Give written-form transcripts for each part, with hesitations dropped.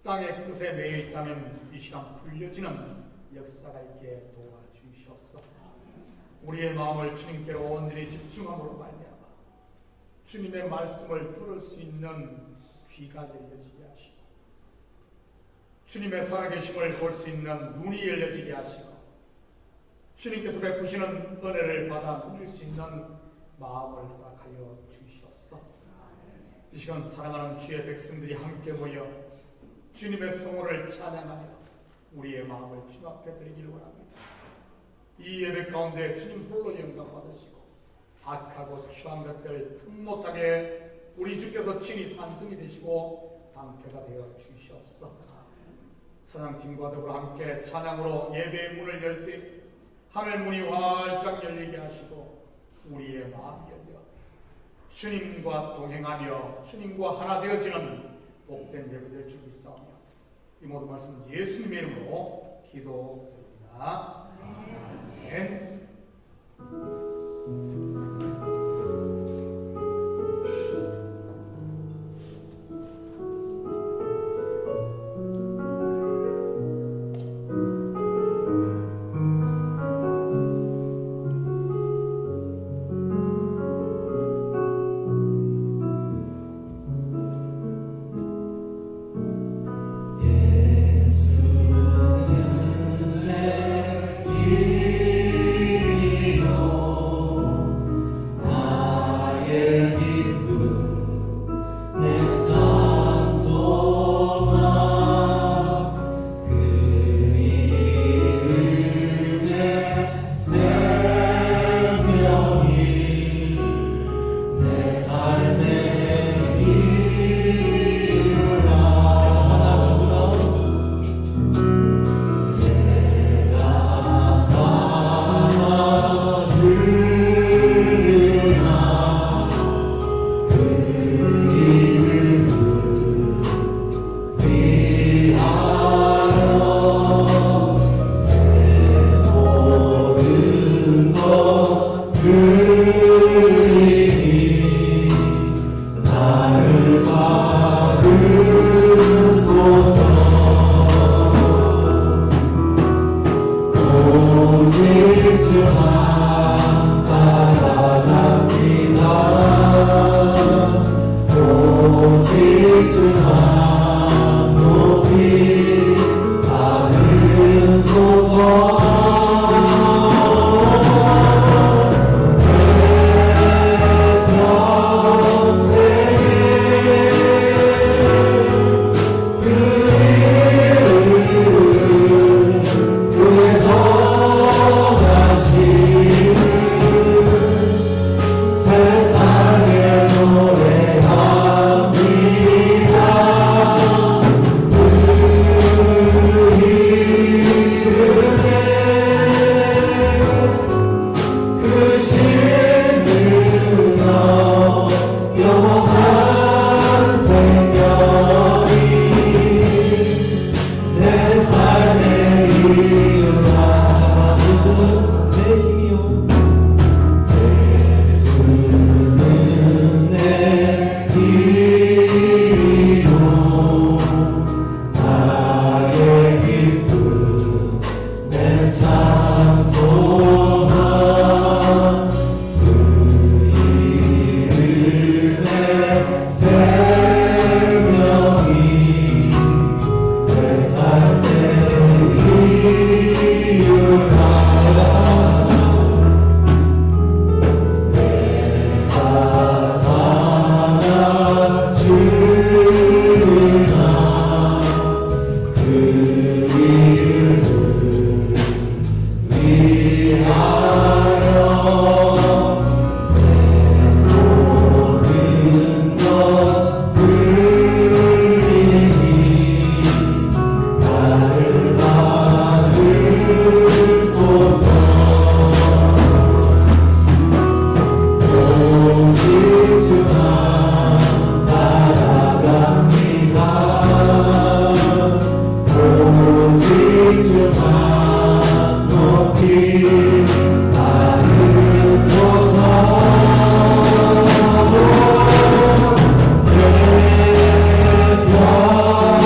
땅의 끝에 매여 있다면 이 시간 풀려지는 역사가 있게 도와주시옵소서. 우리의 마음을 주님께로 온전히 집중함으로 말미암아 주님의 말씀을 들을 수 있는 귀가 열려지게 하시고 주님의 살아계심을 볼 수 있는 눈이 열려지게 하시고 주님께서 베푸시는 은혜를 받아 누릴 수 있는 마음을 허락하여 주시옵소서. 이 시간 사랑하는 주의 백성들이 함께 모여 주님의 성호를 찬양하며 우리의 마음을 주님 앞에 드리기를 원합니다. 이 예배 가운데 주님 홀로 영광 받으시고 악하고 추한 것들 틈 못하게 우리 주께서 친히 산성이 되시고 방패가 되어 주시옵소서. 찬양팀과 더불어 함께 찬양으로 예배의 문을 열 때 하늘 문이 활짝 열리게 하시고 우리의 마음이 열려 주님과 동행하며 주님과 하나 되어지는 복된 예배 될 줄 믿사오며 이 모든 말씀 예수님의 이름으로 기도드립니다. 아멘.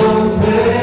평생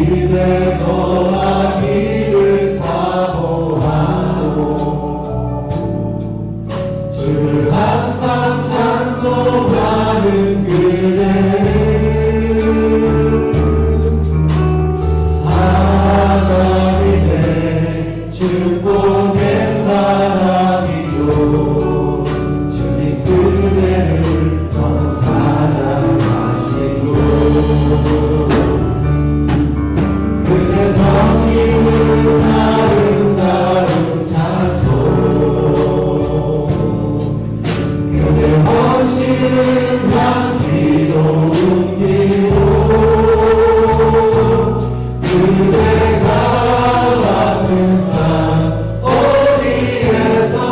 그대 거하기를 사모하고 주를 항상 찬송하는 그대를 하나님의 축복의 사람이죠. 주님 그대를 너무 사랑하시고 그대 성기는 아름다운 찬송 그대 헌신은 향기로 옮기고 그대가 받는 땅 어디에서라도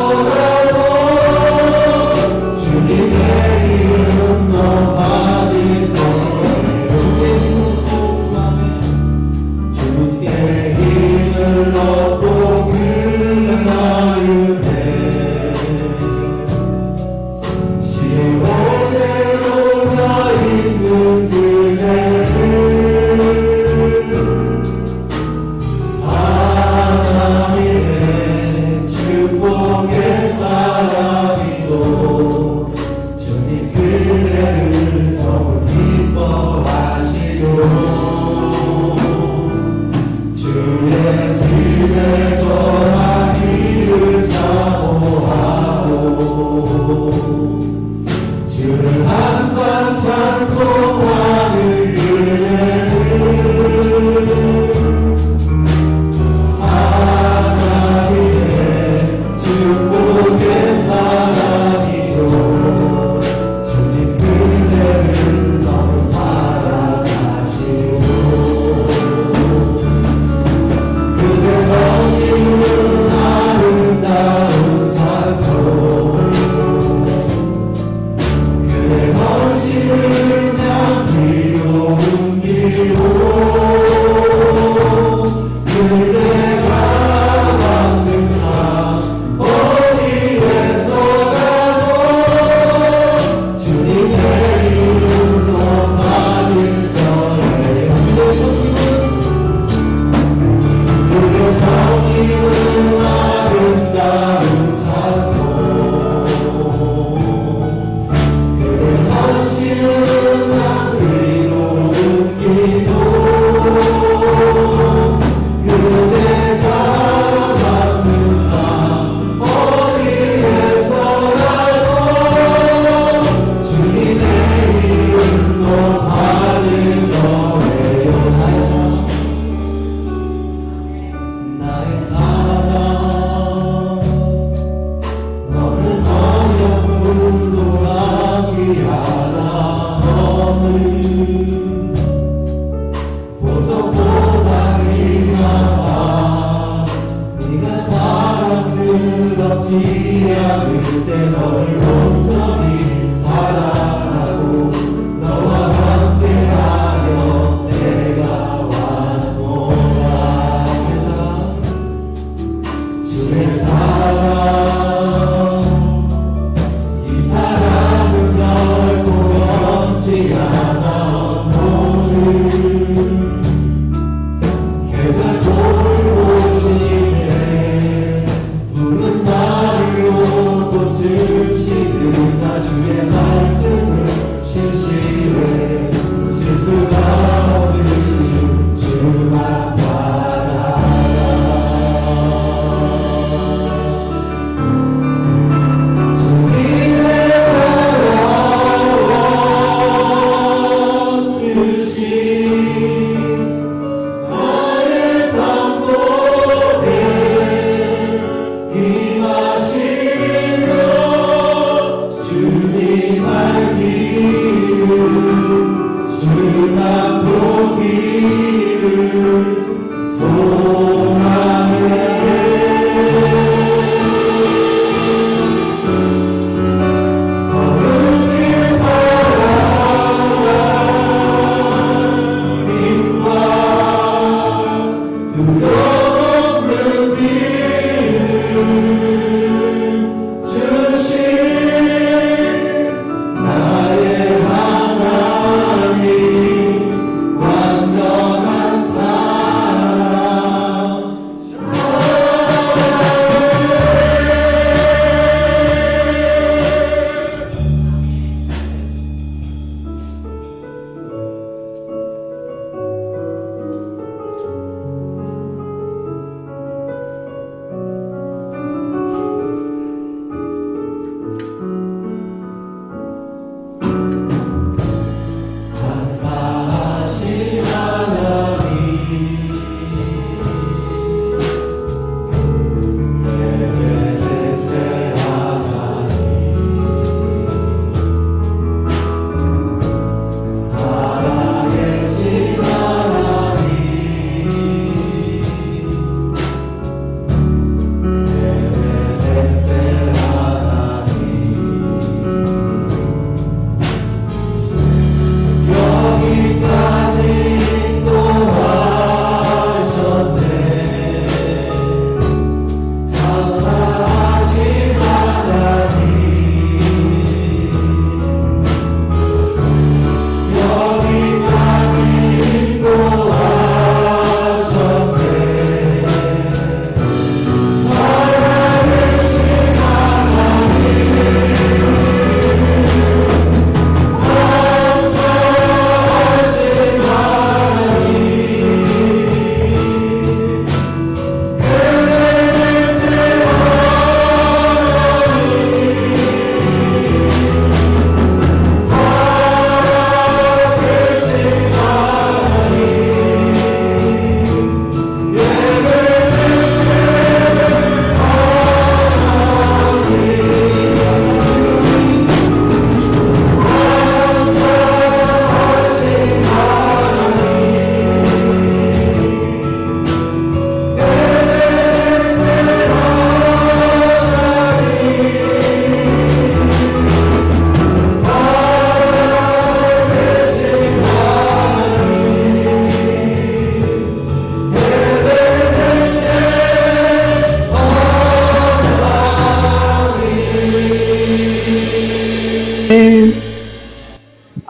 주님의 이름 높아질 거예요. 주의 힘을 구하며 주께 힘을 얻고 그 나름에 시온에로 가 있는 그대를 하나님의 축복의 사람이죠. 주님 그대를 너무 기뻐하시죠. 주의 집에 거하기를 사모하고 주를 항상 찬송하는 그대를 하나님의 축복의 사람이죠. 주님 그대를 너무 사랑하시고 그대 성기는 아름다운 찬송 그대 헌신은 향기로 옮기고 그대가 받는 땅 어디에서라도 주님의 이름 높아질 거예요. 그대 성기는 아름다운 찬송 그대 헌신은 향기로 옮기고 그대가 받는 땅 어디에서라도 주님의 이름 높아질 거예요. 나의 사랑 너는 어여쁘고 장귀하나 너는 보석보다 귀하다 네가 사랑스럽지 않을 때 너를 온전히 사랑하고 너와 함께하여 내가 왔노라. 주의 사랑 이 사랑은 결코 변치 않아 너를 계절 돌보시네 푸른 나리로 꽃을 시든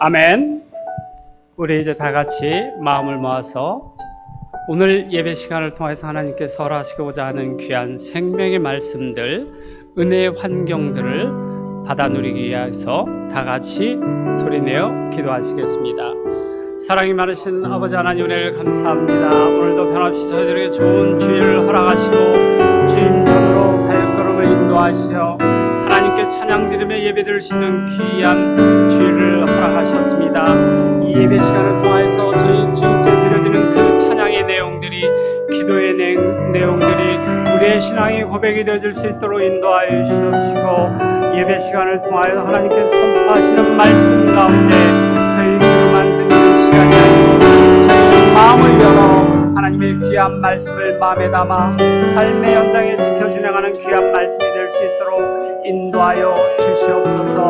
아멘. 우리 이제 다 같이 마음을 모아서 오늘 예배 시간을 통해서 하나님께서 허락하시고자 하는 귀한 생명의 말씀들, 은혜의 환경들을 받아 누리기 위해서 다 같이 소리내어 기도하시겠습니다. 사랑이 많으신 아버지 하나님, 은혜를 감사합니다. 오늘도 변함없이 저희들에게 좋은 주일을 허락하시고 주님 전으로 발걸음을 인도하시어 하나님께 찬양 드리며 예배 드릴 수 있는 귀한 주일을 허락하셨습니다. 이 예배 시간을 통해서 저희 주님께 드려지는 그 찬양의 내용들이, 기도의 내용들이 우리의 신앙의 고백이 되어질 수 있도록 인도하여 주시옵시고, 예배 시간을 통하여 하나님께서 선포하시는 말씀 가운데 저희 귀로만 듣는 시간이 아니고 저희 마음을 열어 하나님의 귀한 말씀을 마음에 담아 삶의 현장에 지켜 진행하는 귀한 말씀이 될 수 있도록 인도하여 주시옵소서.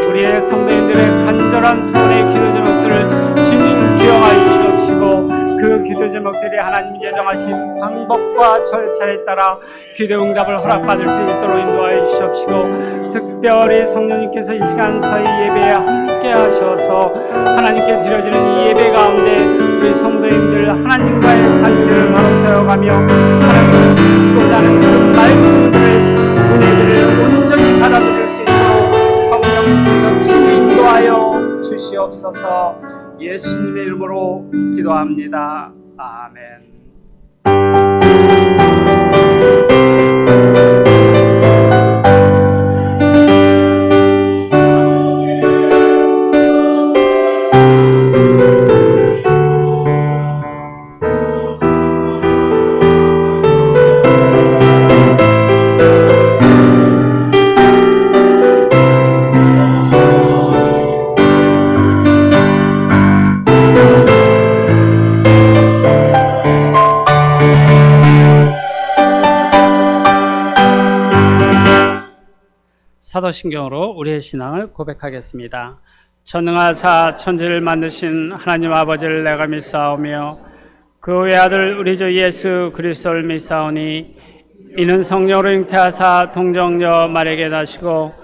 우리의 성도님들의 간절한 소원의 기도 제목들을 주님 기억하여 주시옵시고, 그 기도 제목들이 하나님 예정하신 방법과 절차에 따라 기도 응답을 허락받을 수 있도록 인도하여 주시옵시고, 특별히 성령님께서 이 시간 저희 예배에 함께 하셔서 하나님께 드려지는 이 예배 가운데 우리 성도님들 하나님과의 관계를 바로 세워가며 하나님께서 주시고자 하는 그 말씀들을, 은혜들을 온전히 받아들일 수 있도록 성령님께서 친히 인도하여 주시옵소서. 예수님의 이름으로 기도합니다. 아멘. 사도신경으로 우리의 신앙을 고백하겠습니다. 전능하사 천지를 만드신 하나님 아버지를 내가 믿사오며 그 외아들 우리 주 예수 그리스도를 믿사오니, 이는 성령으로 잉태하사 동정녀 마리아에게 나시고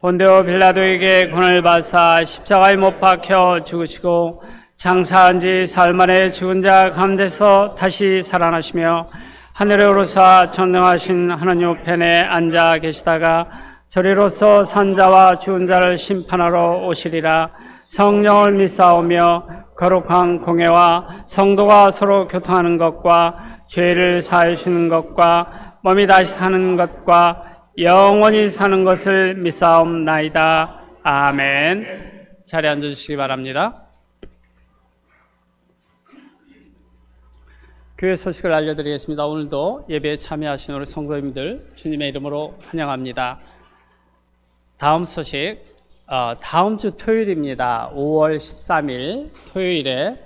본디오 빌라도에게 고난을 받사 십자가에 못 박혀 죽으시고 장사한 지 사흘 만에 죽은 자 가운데서 다시 살아나시며 하늘에 오르사 전능하신 하나님 우편에 앉아 계시다가 저리로서 산자와 죽은 자를 심판하러 오시리라. 성령을 믿사오며 거룩한 공회와 성도가 서로 교통하는 것과 죄를 사하여 주는 것과 몸이 다시 사는 것과 영원히 사는 것을 믿사옵나이다. 아멘. 자리에 앉아주시기 바랍니다. 교회 소식을 알려드리겠습니다. 오늘도 예배에 참여하신 우리 성도님들 주님의 이름으로 환영합니다. 다음 소식, 다음 주 토요일입니다. 5월 13일 토요일에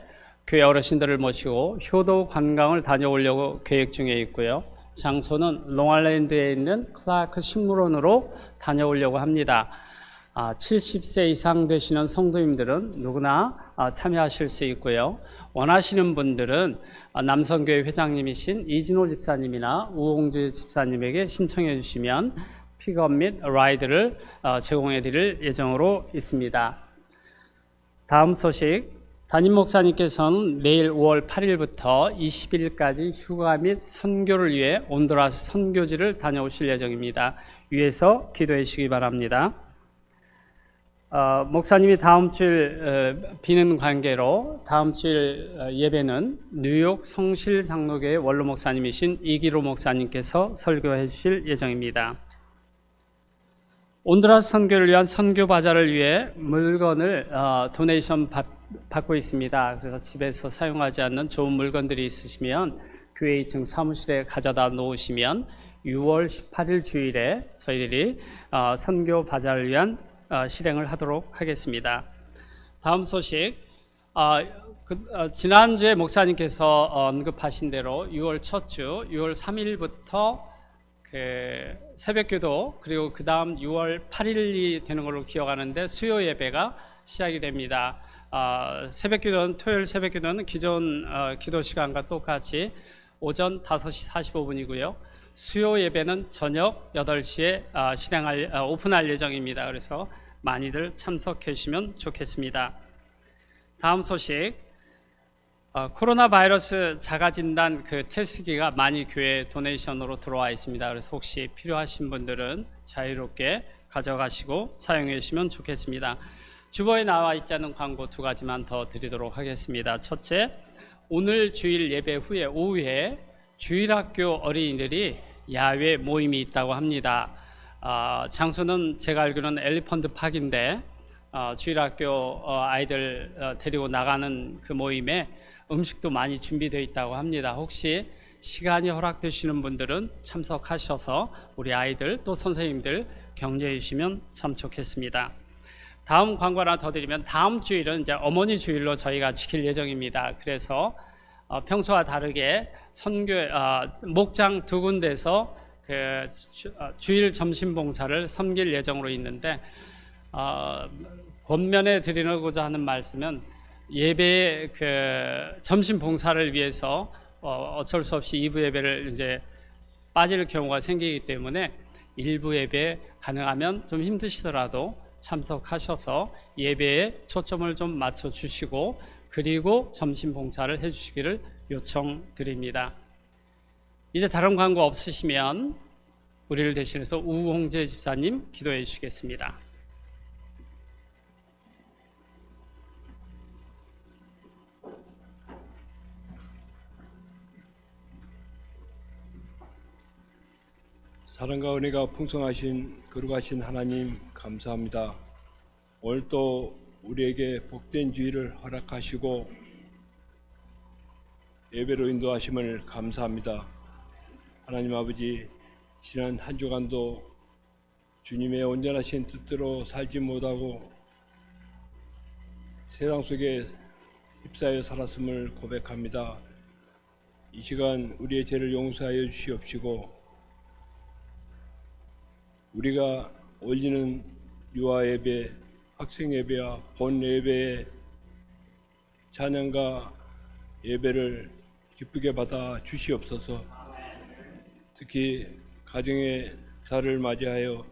교회 어르신들을 모시고 효도 관광을 다녀오려고 계획 중에 있고요. 장소는 롱아일랜드에 있는 클라크 식물원으로 다녀오려고 합니다. 70세 이상 되시는 성도님들은 누구나 참여하실 수 있고요. 원하시는 분들은 남성교회 회장님이신 이진호 집사님이나 우홍주 집사님에게 신청해 주시면 픽업 및 라이드를 제공해 드릴 예정으로 있습니다. 다음 소식, 담임 목사님께서는 내일 5월 8일부터 20일까지 휴가 및 선교를 위해 온두라스 선교지를 다녀오실 예정입니다. 위에서 기도해 주시기 바랍니다. 목사님이 다음 주일 비는 관계로 다음 주일 예배는 뉴욕 성실 장로교회 원로 목사님이신 이기로 목사님께서 설교해 주실 예정입니다. 온두라스 선교를 위한 선교 바자를 위해 물건을 도네이션 받고 있습니다. 그래서 집에서 사용하지 않는 좋은 물건들이 있으시면 교회 2층 사무실에 가져다 놓으시면 6월 18일 주일에 저희들이 선교 바자를 위한 실행을 하도록 하겠습니다. 다음 소식, 지난주에 목사님께서 언급하신 대로 6월 첫 주 6월 3일부터 새벽기도, 그리고 그 다음 6월 8일이 되는 걸로 기억하는데 수요 예배가 시작이 됩니다. 새벽기도는, 토요일 새벽기도는 기존 기도 시간과 똑같이 오전 5시 45분이고요. 수요 예배는 저녁 8시에 오픈할 예정입니다. 그래서 많이들 참석해 주시면 좋겠습니다. 다음 소식. 코로나 바이러스 자가진단 그 테스트기가 많이 교회 도네이션으로 들어와 있습니다. 그래서 혹시 필요하신 분들은 자유롭게 가져가시고 사용해 주시면 좋겠습니다. 주보에 나와 있지 않은 광고 두 가지만 더 드리도록 하겠습니다. 첫째, 오늘 주일 예배 후에 오후에 주일학교 어린이들이 야외 모임이 있다고 합니다. 장소는 제가 알기로는 엘리펀트 팍인데 주일학교 아이들 데리고 나가는 그 모임에 음식도 많이 준비되어 있다고 합니다. 혹시 시간이 허락되시는 분들은 참석하셔서 우리 아이들 또 선생님들 격려해 주시면 참 좋겠습니다. 다음 광고 하나 더 드리면 다음 주일은 이제 어머니 주일로 저희가 지킬 예정입니다. 그래서 평소와 다르게 선교 목장 두 군데서 그 주일 점심 봉사를 섬길 예정으로 있는데 권면해 드리고자 하는 말씀은 예배 그 점심 봉사를 위해서 어쩔 수 없이 2부 예배를 이제 빠질 경우가 생기기 때문에 1부 예배 가능하면 좀 힘드시더라도 참석하셔서 예배에 초점을 좀 맞춰 주시고 그리고 점심 봉사를 해 주시기를 요청드립니다. 이제 다른 광고 없으시면 우리를 대신해서 우홍재 집사님 기도해 주시겠습니다. 사랑과 은혜가 풍성하신 거룩하신 하나님 감사합니다. 오늘 또 우리에게 복된 주일을 허락하시고 예배로 인도하심을 감사합니다. 하나님 아버지, 지난 한 주간도 주님의 온전하신 뜻대로 살지 못하고 세상 속에 휩싸여 살았음을 고백합니다. 이 시간 우리의 죄를 용서하여 주시옵시고 우리가 올리는 유아 예배, 학생 예배와 본 예배의 찬양과 예배를 기쁘게 받아 주시옵소서. 특히 가정의 달을 맞이하여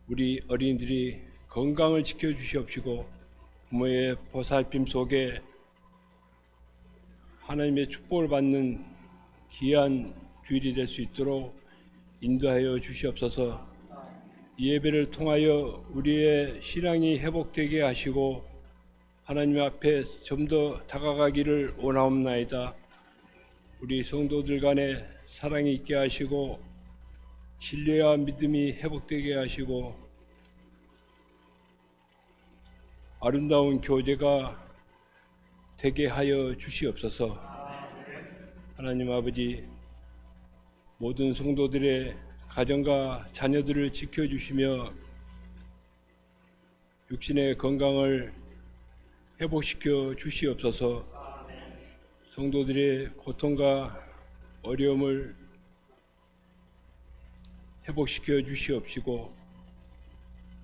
우리 어린이들이 건강을 지켜 주시옵시고 부모의 보살핌 속에 하나님의 축복을 받는 귀한 주일이 될 수 있도록 인도하여 주시옵소서. 이 예배를 통하여 우리의 신앙이 회복되게 하시고 하나님 앞에 좀 더 다가가기를 원하옵나이다. 우리 성도들 간에 사랑이 있게 하시고 신뢰와 믿음이 회복되게 하시고 아름다운 교제가 되게 하여 주시옵소서. 하나님 아버지, 모든 성도들의 가정과 자녀들을 지켜주시며 육신의 건강을 회복시켜 주시옵소서. 성도들의 고통과 어려움을 회복시켜 주시옵시고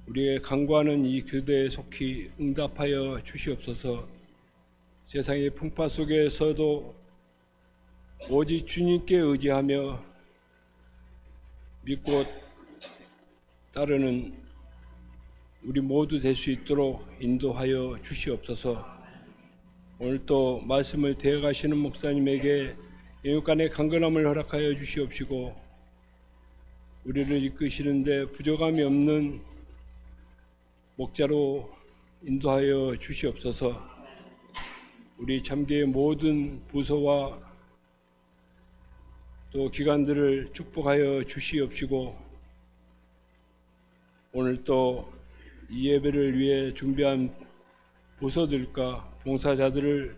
우리의 간구하는 이 교대에 속히 응답하여 주시옵소서. 세상의 풍파 속에서도 오직 주님께 의지하며 믿고 따르는 우리 모두 될 수 있도록 인도하여 주시옵소서. 오늘 또 말씀을 대해가시는 목사님에게 영육간의 강건함을 허락하여 주시옵시고 우리를 이끄시는데 부족함이 없는 목자로 인도하여 주시옵소서. 우리 참교의 모든 부서와 또 기관들을 축복하여 주시옵시고 오늘 또 이 예배를 위해 준비한 부서들과 봉사자들을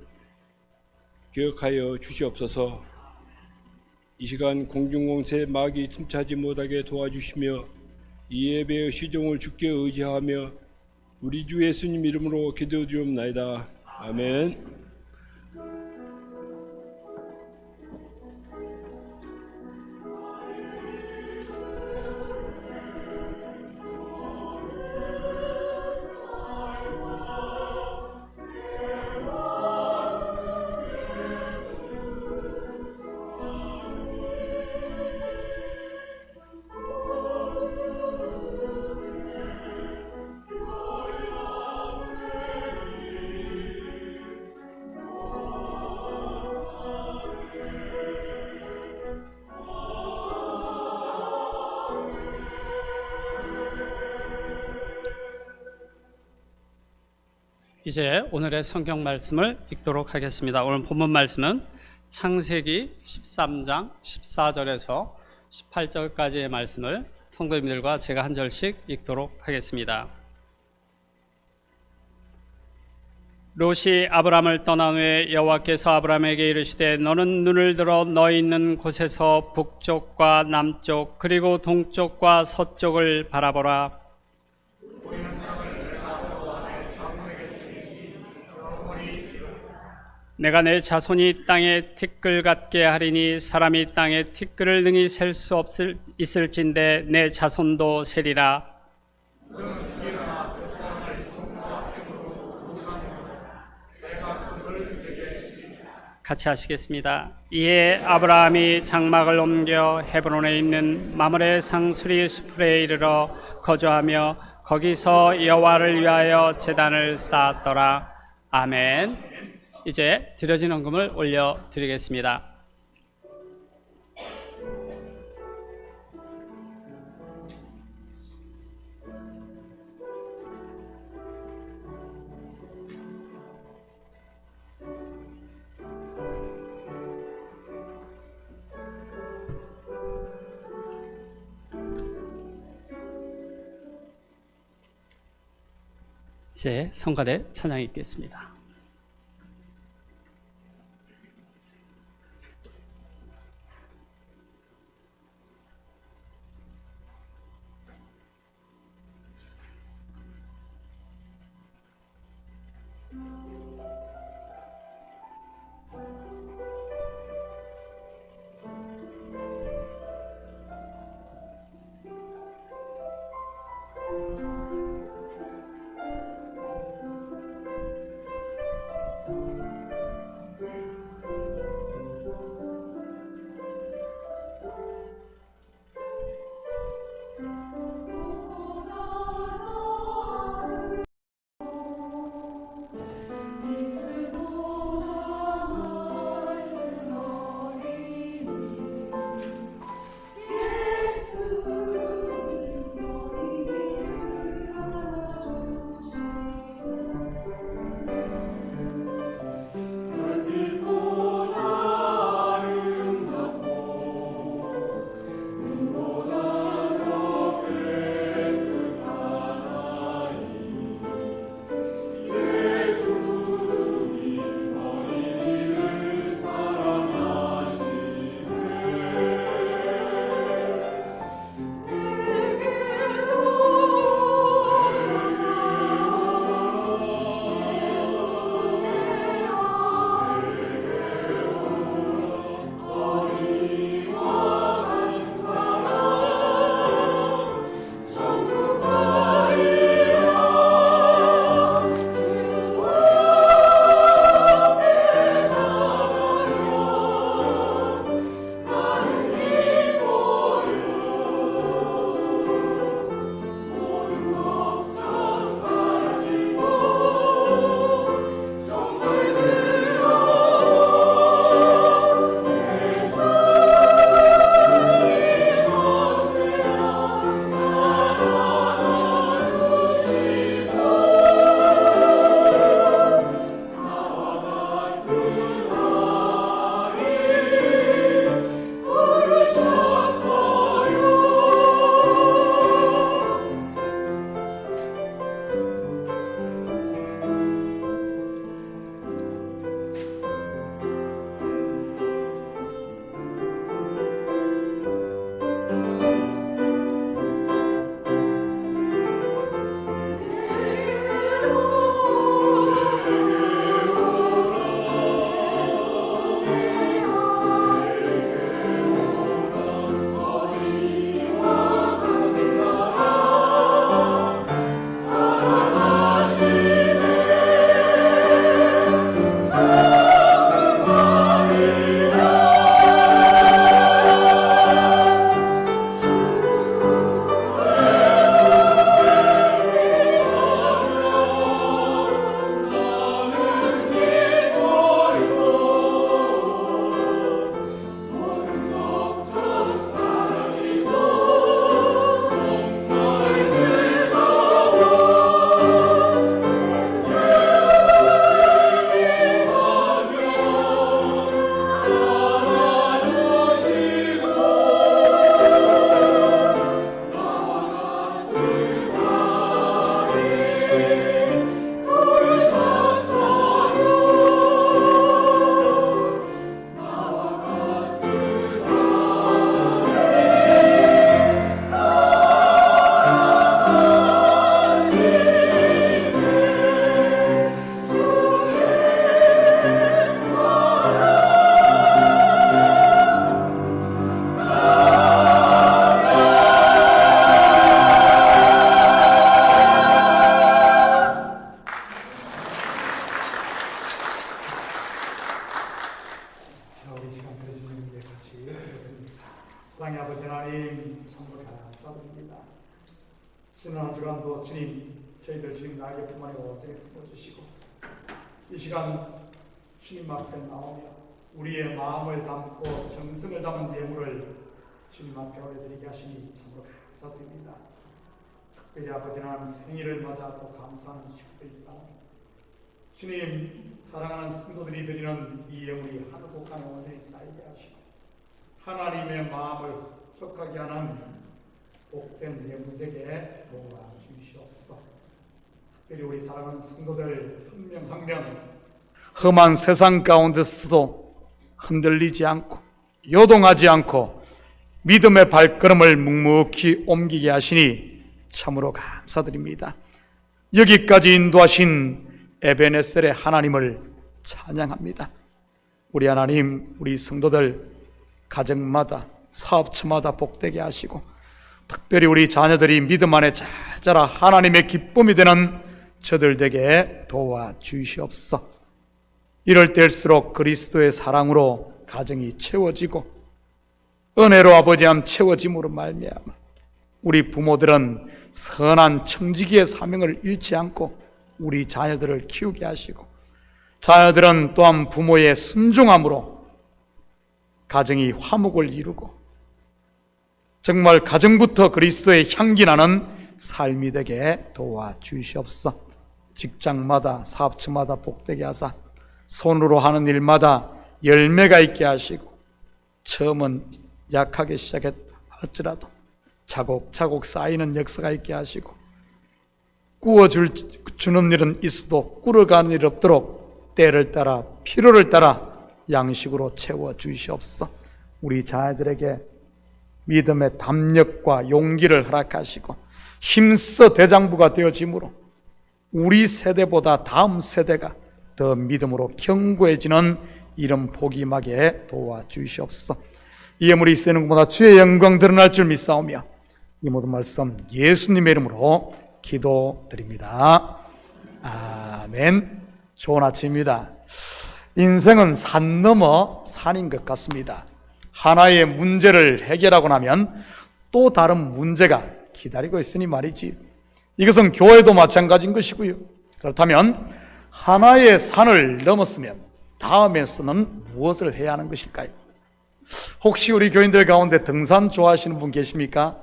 기억하여 주시옵소서. 이 시간 공중공세 마귀 틈타지 못하게 도와주시며 이 예배의 시종을 주께 의지하며 우리 주 예수님 이름으로 기도드리옵나이다. 아멘. 이제 오늘의 성경 말씀을 읽도록 하겠습니다. 오늘 본문 말씀은 창세기 13장 14절에서 18절까지의 말씀을 성도님들과 제가 한 절씩 읽도록 하겠습니다. 롯이 아브람을 떠난 후에 여호와께서 아브람에게 이르시되 너는 눈을 들어 너 있는 곳에서 북쪽과 남쪽 그리고 동쪽과 서쪽을 바라보라. 내가 내 자손이 땅에 티끌 같게 하리니 사람이 땅에 티끌을 능히 셀 수 있을진데 내 자손도 세리라. 같이 하시겠습니다. 이에 아브라함이 장막을 옮겨 헤브론에 있는 마므레 상수리 수풀에 이르러 거주하며 거기서 여호와를 위하여 제단을 쌓았더라. 아멘. 이제 드려진 헌금을 올려드리겠습니다. 이제 성가대 찬양 읽겠습니다. 사랑의 아버지 하나님, 참으로 감사드립니다. 지난 한 주간도 주님, 저희들 주님 나에게 품안에 품어주시고 이 시간 주님 앞에 나오며 우리의 마음을 담고 정성을 담은 예물을 주님 앞에 올려드리게 하시니 참으로 감사드립니다. 특별히 아버지 하나님 생일을 맞아 또 감사하는 축복이사오니 주님, 사랑하는 성도들이 드리는 이 예물이 한 곳간에 온전히 쌓이게 하시고 하나님의 마음을 흡족하게 하는 복된 예물에게 도와주시옵소서. 특별히 우리 사랑하는 성도들 한 명 한 명 험한 세상 가운데서도 흔들리지 않고 요동하지 않고 믿음의 발걸음을 묵묵히 옮기게 하시니 참으로 감사드립니다. 여기까지 인도하신 에베네셀의 하나님을 찬양합니다. 우리 하나님, 우리 성도들 가정마다 사업처마다 복되게 하시고 특별히 우리 자녀들이 믿음 안에 잘 자라 하나님의 기쁨이 되는 저들 되게 도와주시옵소서. 이럴 때일수록 그리스도의 사랑으로 가정이 채워지고 은혜로 아버지함 채워짐으로 말미암아 우리 부모들은 선한 청지기의 사명을 잃지 않고 우리 자녀들을 키우게 하시고 자녀들은 또한 부모의 순종함으로 가정이 화목을 이루고 정말 가정부터 그리스도의 향기 나는 삶이 되게 도와주시옵소서. 직장마다 사업처마다 복되게 하사 손으로 하는 일마다 열매가 있게 하시고 처음은 약하게 시작했다 할지라도 차곡차곡 쌓이는 역사가 있게 하시고 주는 일은 있어도 꾸려가는 일 없도록 때를 따라 필요를 따라 양식으로 채워주시옵소서. 우리 자녀들에게 믿음의 담력과 용기를 허락하시고 힘써 대장부가 되어지므로 우리 세대보다 다음 세대가 더 믿음으로 견고해지는 이런 복이 임하게 도와주시옵소서. 이 예물이 쓰는 것보다 주의 영광 드러날 줄 믿사오며 이 모든 말씀 예수님의 이름으로 기도드립니다. 아멘. 좋은 아침입니다. 인생은 산 넘어 산인 것 같습니다. 하나의 문제를 해결하고 나면 또 다른 문제가 기다리고 있으니 말이지. 이것은 교회도 마찬가지인 것이고요. 그렇다면 하나의 산을 넘었으면 다음에서는 무엇을 해야 하는 것일까요? 혹시 우리 교인들 가운데 등산 좋아하시는 분 계십니까?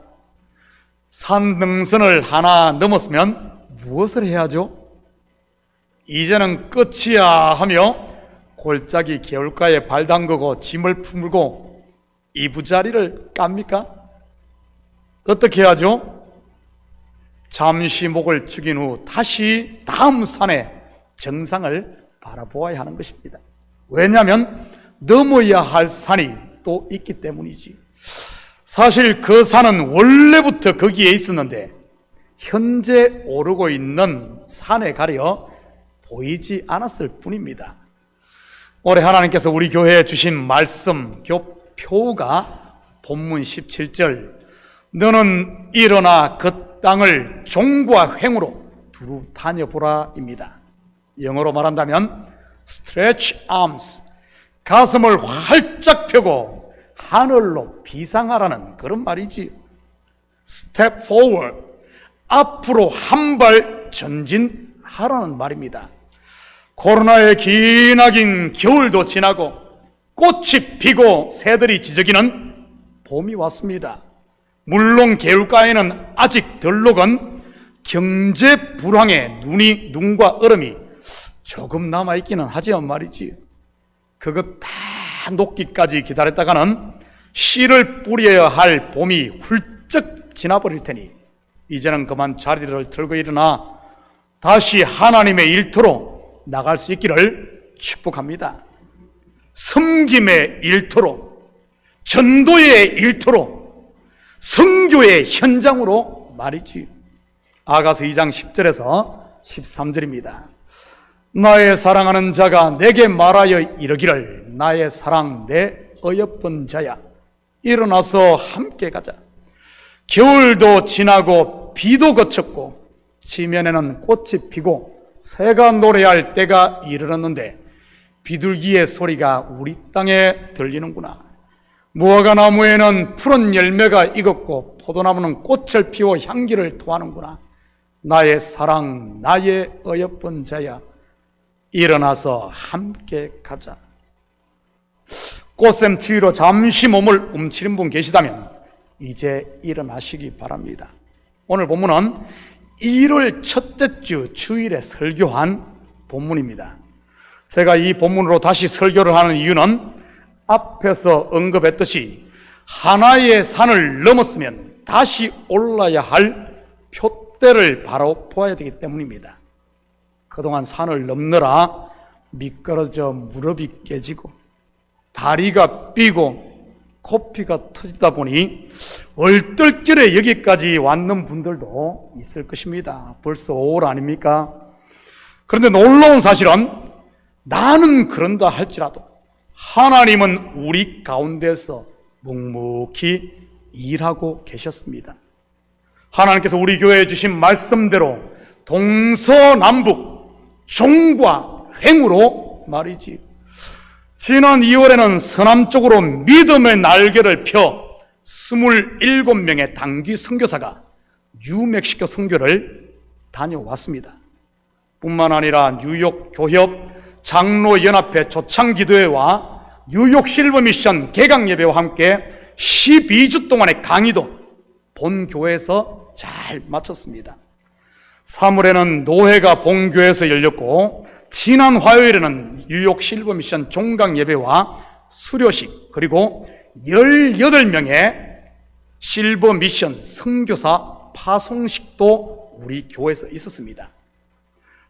산 등산을 하나 넘었으면 무엇을 해야죠? 이제는 끝이야 하며 골짜기 개울가에 발 담그고 짐을 풀고 이부자리를 깝니까? 어떻게 해야죠? 잠시 목을 축인 후 다시 다음 산의 정상을 바라보아야 하는 것입니다. 왜냐하면 넘어야 할 산이 또 있기 때문이지. 사실 그 산은 원래부터 거기에 있었는데 현재 오르고 있는 산에 가려 보이지 않았을 뿐입니다. 올해 하나님께서 우리 교회에 주신 말씀 교표가 본문 17절 너는 일어나 그 땅을 종과 횡으로 두루 다녀보라입니다. 영어로 말한다면 stretch arms, 가슴을 활짝 펴고 하늘로 비상하라는 그런 말이지. step forward, 앞으로 한 발 전진하라는 말입니다. 코로나의 기나긴 겨울도 지나고 꽃이 피고 새들이 지저귀는 봄이 왔습니다. 물론 개울가에는 아직 덜 녹은 경제 불황의 눈과 얼음이 조금 남아있기는 하지만 말이지. 그것 다 녹기까지 기다렸다가는 씨를 뿌려야 할 봄이 훌쩍 지나버릴 테니 이제는 그만 자리를 틀고 일어나 다시 하나님의 일터로 나갈 수 있기를 축복합니다. 섬김의 일터로, 전도의 일터로, 선교의 현장으로 말이지. 아가서 2장 10절에서 13절입니다. 나의 사랑하는 자가 내게 말하여 이르기를 나의 사랑 내 어여쁜 자야 일어나서 함께 가자. 겨울도 지나고 비도 그쳤고 지면에는 꽃이 피고 새가 노래할 때가 이르렀는데 비둘기의 소리가 우리 땅에 들리는구나. 무화과 나무에는 푸른 열매가 익었고 포도나무는 꽃을 피워 향기를 토하는구나. 나의 사랑, 나의 어여쁜 자야, 일어나서 함께 가자. 꽃샘 추위로 잠시 몸을 움츠린 분 계시다면 이제 일어나시기 바랍니다. 오늘 본문은 1월 첫째 주 주일에 설교한 본문입니다. 제가 이 본문으로 다시 설교를 하는 이유는 앞에서 언급했듯이 하나의 산을 넘었으면 다시 올라야 할 표대를 바로 보아야 되기 때문입니다. 그동안 산을 넘느라 미끄러져 무릎이 깨지고 다리가 삐고 코피가 터지다 보니 얼떨결에 여기까지 왔는 분들도 있을 것입니다. 벌써 5월 아닙니까? 그런데 놀라운 사실은 나는 그런다 할지라도 하나님은 우리 가운데서 묵묵히 일하고 계셨습니다. 하나님께서 우리 교회에 주신 말씀대로 동서남북 종과 횡으로 말이지, 지난 2월에는 서남 쪽으로 믿음의 날개를 펴 27명의 단기 선교사가 뉴멕시코 선교를 다녀왔습니다. 뿐만 아니라 뉴욕 교협 장로연합회 초창기도회와 뉴욕 실버미션 개강예배와 함께 12주 동안의 강의도 본교회에서 잘 마쳤습니다. 3월에는 노회가 본교회에서 열렸고, 지난 화요일에는 뉴욕 실버미션 종강예배와 수료식, 그리고 18명의 실버미션 선교사 파송식도 우리 교회에서 있었습니다.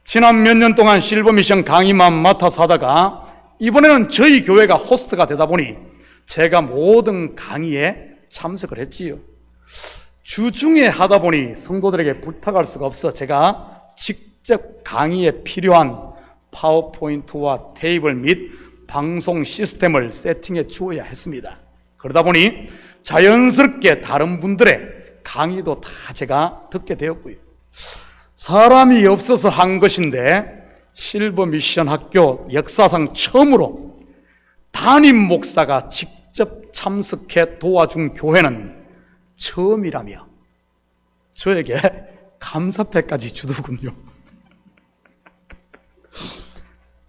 지난 몇 년 동안 실버미션 강의만 맡아서 하다가 이번에는 저희 교회가 호스트가 되다 보니 제가 모든 강의에 참석을 했지요. 주중에 하다 보니 성도들에게 부탁할 수가 없어 제가 직접 강의에 필요한 파워포인트와 테이블 및 방송 시스템을 세팅해 주어야 했습니다. 그러다 보니 자연스럽게 다른 분들의 강의도 다 제가 듣게 되었고요. 사람이 없어서 한 것인데 실버미션 학교 역사상 처음으로 담임 목사가 직접 참석해 도와준 교회는 처음이라며 저에게 감사패까지 주더군요.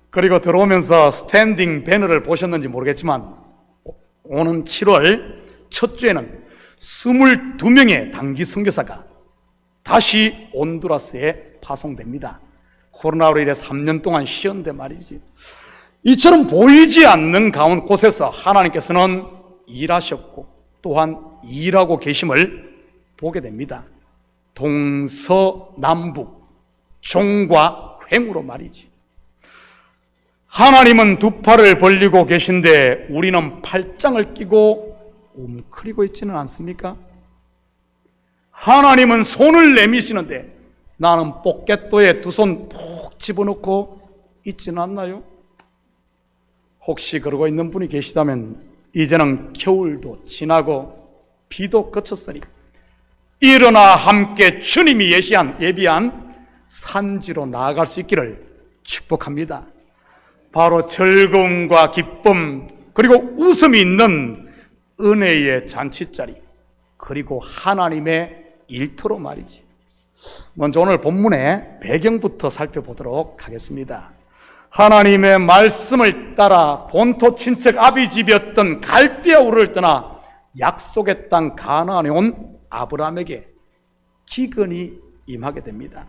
그리고 들어오면서 스탠딩 배너를 보셨는지 모르겠지만 오는 7월 첫 주에는 22명의 단기 선교사가 다시 온두라스에 파송됩니다. 코로나로 인해 3년 동안 쉬었는데 말이지, 이처럼 보이지 않는 가운 곳에서 하나님께서는 일하셨고 또한 일하고 계심을 보게 됩니다. 동서남북 종과 횡으로 말이지. 하나님은 두 팔을 벌리고 계신데 우리는 팔짱을 끼고 웅크리고 있지는 않습니까? 하나님은 손을 내미시는데 나는 포켓도에 두 손 푹 집어넣고 있지는 않나요? 혹시 그러고 있는 분이 계시다면 이제는 겨울도 지나고 비도 그쳤으니 일어나 함께 주님이 예비한 산지로 나아갈 수 있기를 축복합니다. 바로 즐거움과 기쁨 그리고 웃음이 있는 은혜의 잔치자리, 그리고 하나님의 일터로 말이지. 먼저 오늘 본문의 배경부터 살펴보도록 하겠습니다. 하나님의 말씀을 따라 본토 친척 아비집이었던 갈대아 우르를 떠나 약속의 땅 가나안에 온 아브라함에게 기근이 임하게 됩니다.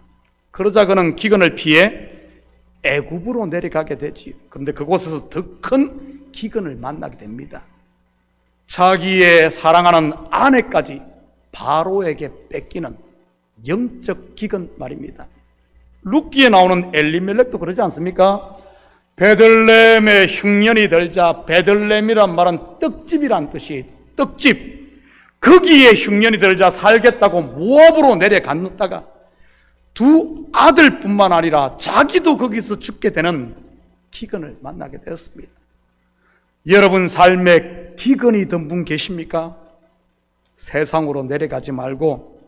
그러자 그는 기근을 피해 애굽으로 내려가게 되지. 그런데 그곳에서 더 큰 기근을 만나게 됩니다. 자기의 사랑하는 아내까지 바로에게 뺏기는 영적 기근 말입니다. 룻기에 나오는 엘리멜렉도 그러지 않습니까? 베들레헴에 흉년이 들자, 베들레헴이란 말은 떡집이란 뜻이 떡집, 거기에 흉년이 들자 살겠다고 모압으로 내려갔다가 두 아들뿐만 아니라 자기도 거기서 죽게 되는 기근을 만나게 되었습니다. 여러분 삶에 기근이 든 분 계십니까? 세상으로 내려가지 말고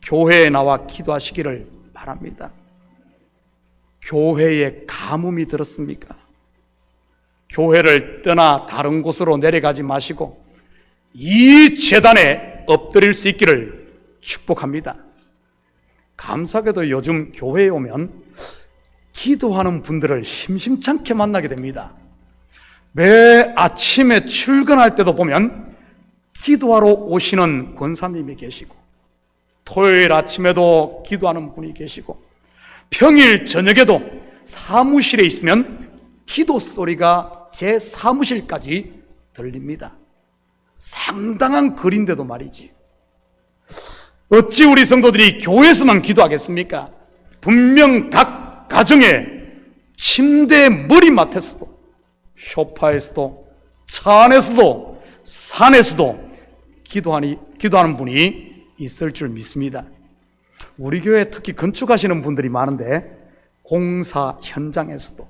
교회에 나와 기도하시기를 바랍니다. 교회에 가뭄이 들었습니까? 교회를 떠나 다른 곳으로 내려가지 마시고 이 제단에 엎드릴 수 있기를 축복합니다. 감사하게도 요즘 교회에 오면 기도하는 분들을 심심찮게 만나게 됩니다. 매 아침에 출근할 때도 보면 기도하러 오시는 권사님이 계시고, 토요일 아침에도 기도하는 분이 계시고, 평일 저녁에도 사무실에 있으면 기도 소리가 제 사무실까지 들립니다. 상당한 거리인데도 말이지, 어찌 우리 성도들이 교회에서만 기도하겠습니까? 분명 각 가정에 침대 머리맡에서도, 소파에서도, 차 안에서도, 산에서도 기도하는 분이 있을 줄 믿습니다. 우리 교회 특히 건축하시는 분들이 많은데 공사 현장에서도,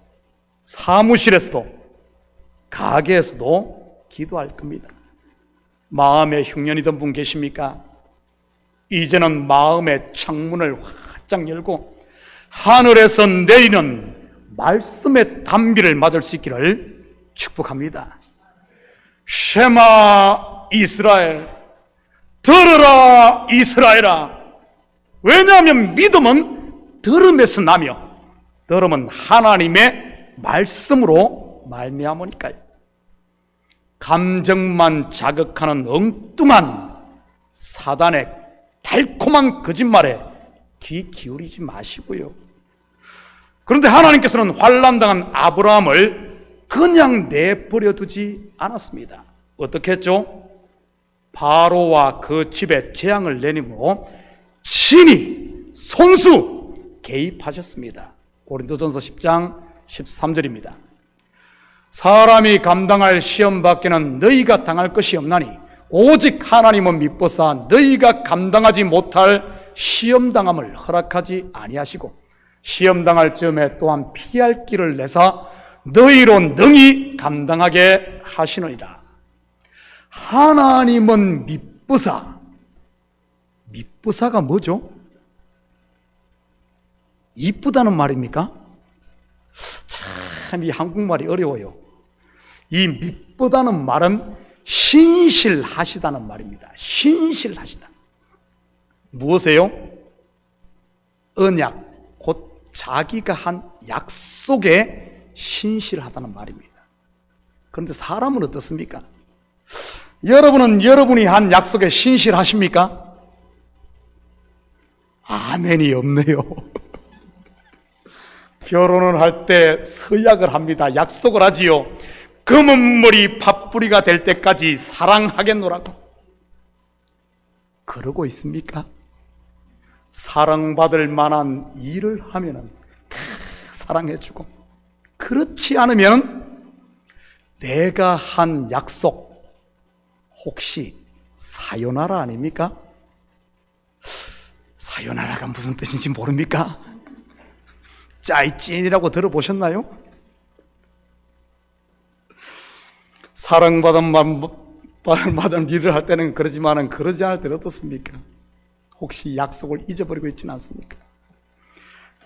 사무실에서도, 가게에서도 기도할 겁니다. 마음에 흉년이던 분 계십니까? 이제는 마음의 창문을 활짝 열고 하늘에서 내리는 말씀의 단비를 맞을 수 있기를 축복합니다. 쉐마 이스라엘, 들으라 이스라엘아. 왜냐하면 믿음은 들음에서 나며 들음은 하나님의 말씀으로 말미암으니까요. 감정만 자극하는 엉뚱한 사단의 달콤한 거짓말에 귀 기울이지 마시고요. 그런데 하나님께서는 환난당한 아브라함을 그냥 내버려 두지 않았습니다. 어떻게 했죠? 바로와 그 집에 재앙을 내림으로 친히 손수 개입하셨습니다. 고린도전서 10장 13절입니다. 사람이 감당할 시험 밖에는 너희가 당할 것이 없나니 오직 하나님은 미쁘사 너희가 감당하지 못할 시험당함을 허락하지 아니하시고 시험당할 즈음에 또한 피할 길을 내사 너희로 능히 감당하게 하시느니라. 하나님은 미쁘사. 미쁘사가 뭐죠? 이쁘다는 말입니까? 참 이 한국말이 어려워요. 이 미쁘다는 말은 신실하시다는 말입니다. 신실하시다. 무엇이에요? 언약, 곧 자기가 한 약속에 신실하다는 말입니다. 그런데 사람은 어떻습니까? 여러분은 여러분이 한 약속에 신실하십니까? 아멘이 없네요. 결혼을 할 때 서약을 합니다. 약속을 하지요. 검은 머리 팥뿌리가 될 때까지 사랑하겠노라고. 그러고 있습니까? 사랑받을 만한 일을 하면은 사랑해주고, 그렇지 않으면 내가 한 약속 혹시 사요나라 아닙니까? 사요나라가 무슨 뜻인지 모릅니까? 짜이찐이라고 들어보셨나요? 사랑받은 일을 할 때는 그러지만은 그러지 않을 때는 어떻습니까? 혹시 약속을 잊어버리고 있지는 않습니까?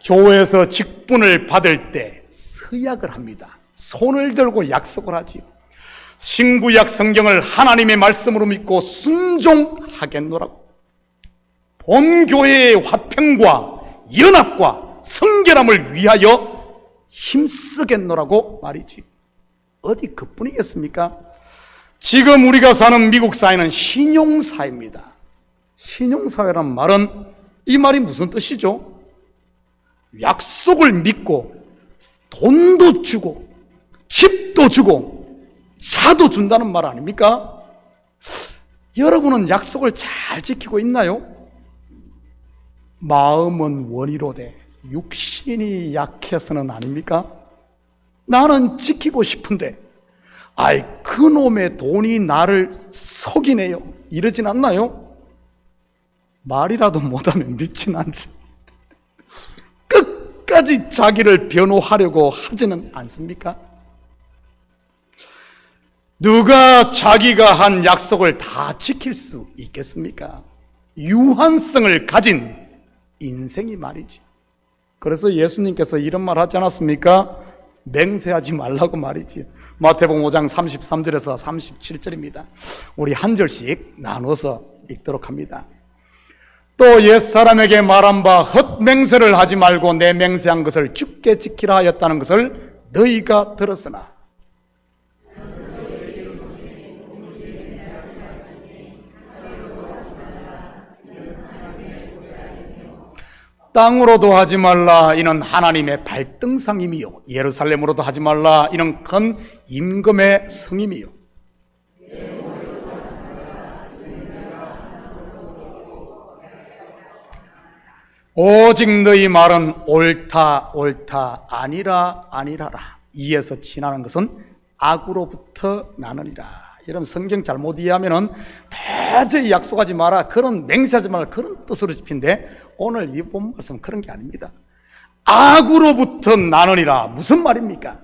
교회에서 직분을 받을 때 서약을 합니다. 손을 들고 약속을 하지요. 신구약 성경을 하나님의 말씀으로 믿고 순종하겠노라고. 본교회의 화평과 연합과 성결함을 위하여 힘쓰겠노라고 말이지. 어디 그뿐이겠습니까? 지금 우리가 사는 미국 사회는 신용사회입니다. 신용사회란 말은 이 말이 무슨 뜻이죠? 약속을 믿고 돈도 주고 집도 주고 차도 준다는 말 아닙니까? 여러분은 약속을 잘 지키고 있나요? 마음은 원이로되 육신이 약해서는 아닙니까? 나는 지키고 싶은데 아이 그놈의 돈이 나를 속이네요 이러진 않나요? 말이라도 못하면 믿진 않지. 끝까지 자기를 변호하려고 하지는 않습니까? 누가 자기가 한 약속을 다 지킬 수 있겠습니까? 유한성을 가진 인생이 말이지. 그래서 예수님께서 이런 말 하지 않았습니까? 맹세하지 말라고 말이지. 마태복음 5장 33절에서 37절입니다. 우리 한 절씩 나눠서 읽도록 합니다. 또 옛사람에게 말한 바 헛맹세를 하지 말고 내 맹세한 것을 굳게 지키라 하였다는 것을 너희가 들었으나 땅으로도 하지 말라 이는 하나님의 발등상임이요 예루살렘으로도 하지 말라 이는 큰 임금의 성임이요 오직 너희 말은 옳다 옳다 아니라 아니라라 이에서 지나는 것은 악으로부터 나느니라. 여러분 성경 잘못 이해하면은 도저히 약속하지 마라 그런 맹세하지 마라 그런 뜻으로 집힌데 오늘 이 본 말씀 그런 게 아닙니다. 악으로부터 나느니라 무슨 말입니까?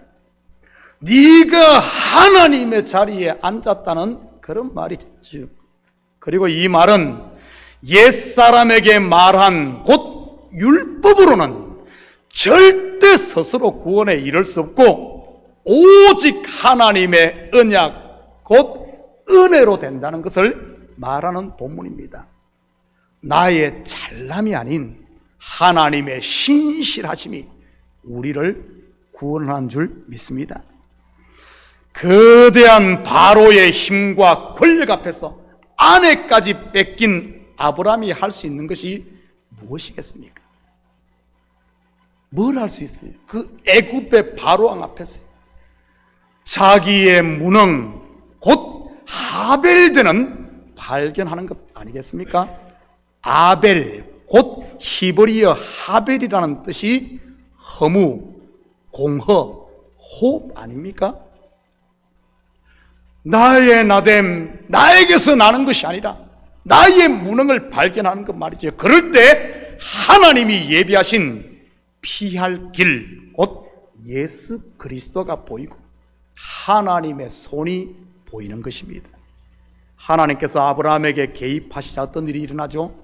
네가 하나님의 자리에 앉았다는 그런 말이죠. 그리고 이 말은 옛사람에게 말한 곧 율법으로는 절대 스스로 구원에 이를 수 없고 오직 하나님의 언약 곧 은혜로 된다는 것을 말하는 본문입니다. 나의 잘남이 아닌 하나님의 신실하심이 우리를 구원한 줄 믿습니다. 거대한 바로의 힘과 권력 앞에서 아내까지 뺏긴 아브라함이 할 수 있는 것이 무엇이겠습니까? 뭘 할 수 있어요? 그 애굽의 바로왕 앞에서 자기의 무능 곧 하벨되는 발견하는 것 아니겠습니까? 아벨 곧 히브리어 하벨이라는 뜻이 허무, 공허, 호흡 아닙니까? 나의 나됨, 나에게서 나는 것이 아니라 나의 무능을 발견하는 것 말이죠. 그럴 때 하나님이 예비하신 피할 길, 곧 예수 그리스도가 보이고 하나님의 손이 보이는 것입니다. 하나님께서 아브라함에게 개입하시자 어떤 일이 일어나죠?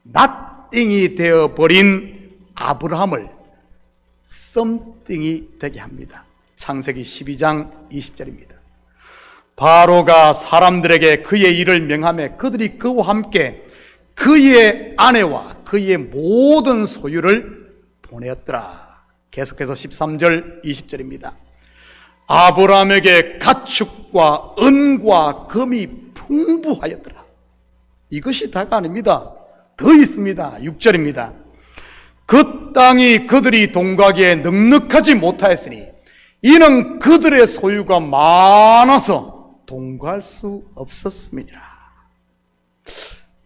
낫띵이 되어버린 아브라함을 썸띵이 되게 합니다. 창세기 12장 20절입니다. 바로가 사람들에게 그의 일을 명하며 그들이 그와 함께 그의 아내와 그의 모든 소유를 보내었더라. 계속해서 13절 20절입니다. 아브라함에게 가축과 은과 금이 풍부하였더라. 이것이 다가 아닙니다. 더 있습니다. 6절입니다. 그 땅이 그들이 동가기에 넉넉하지 못하였으니 이는 그들의 소유가 많아서 동거할 수 없었음이니라.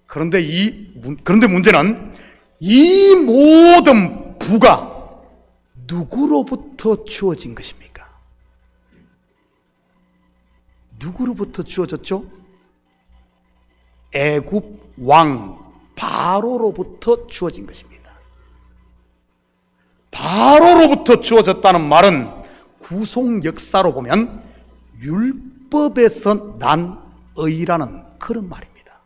그런데 문제는 이 모든 부가 누구로부터 주어진 것입니까? 누구로부터 주어졌죠? 애굽 왕 바로로부터 주어진 것입니다. 바로로부터 주어졌다는 말은 구속 역사로 보면 율법에서 난 의라는 그런 말입니다.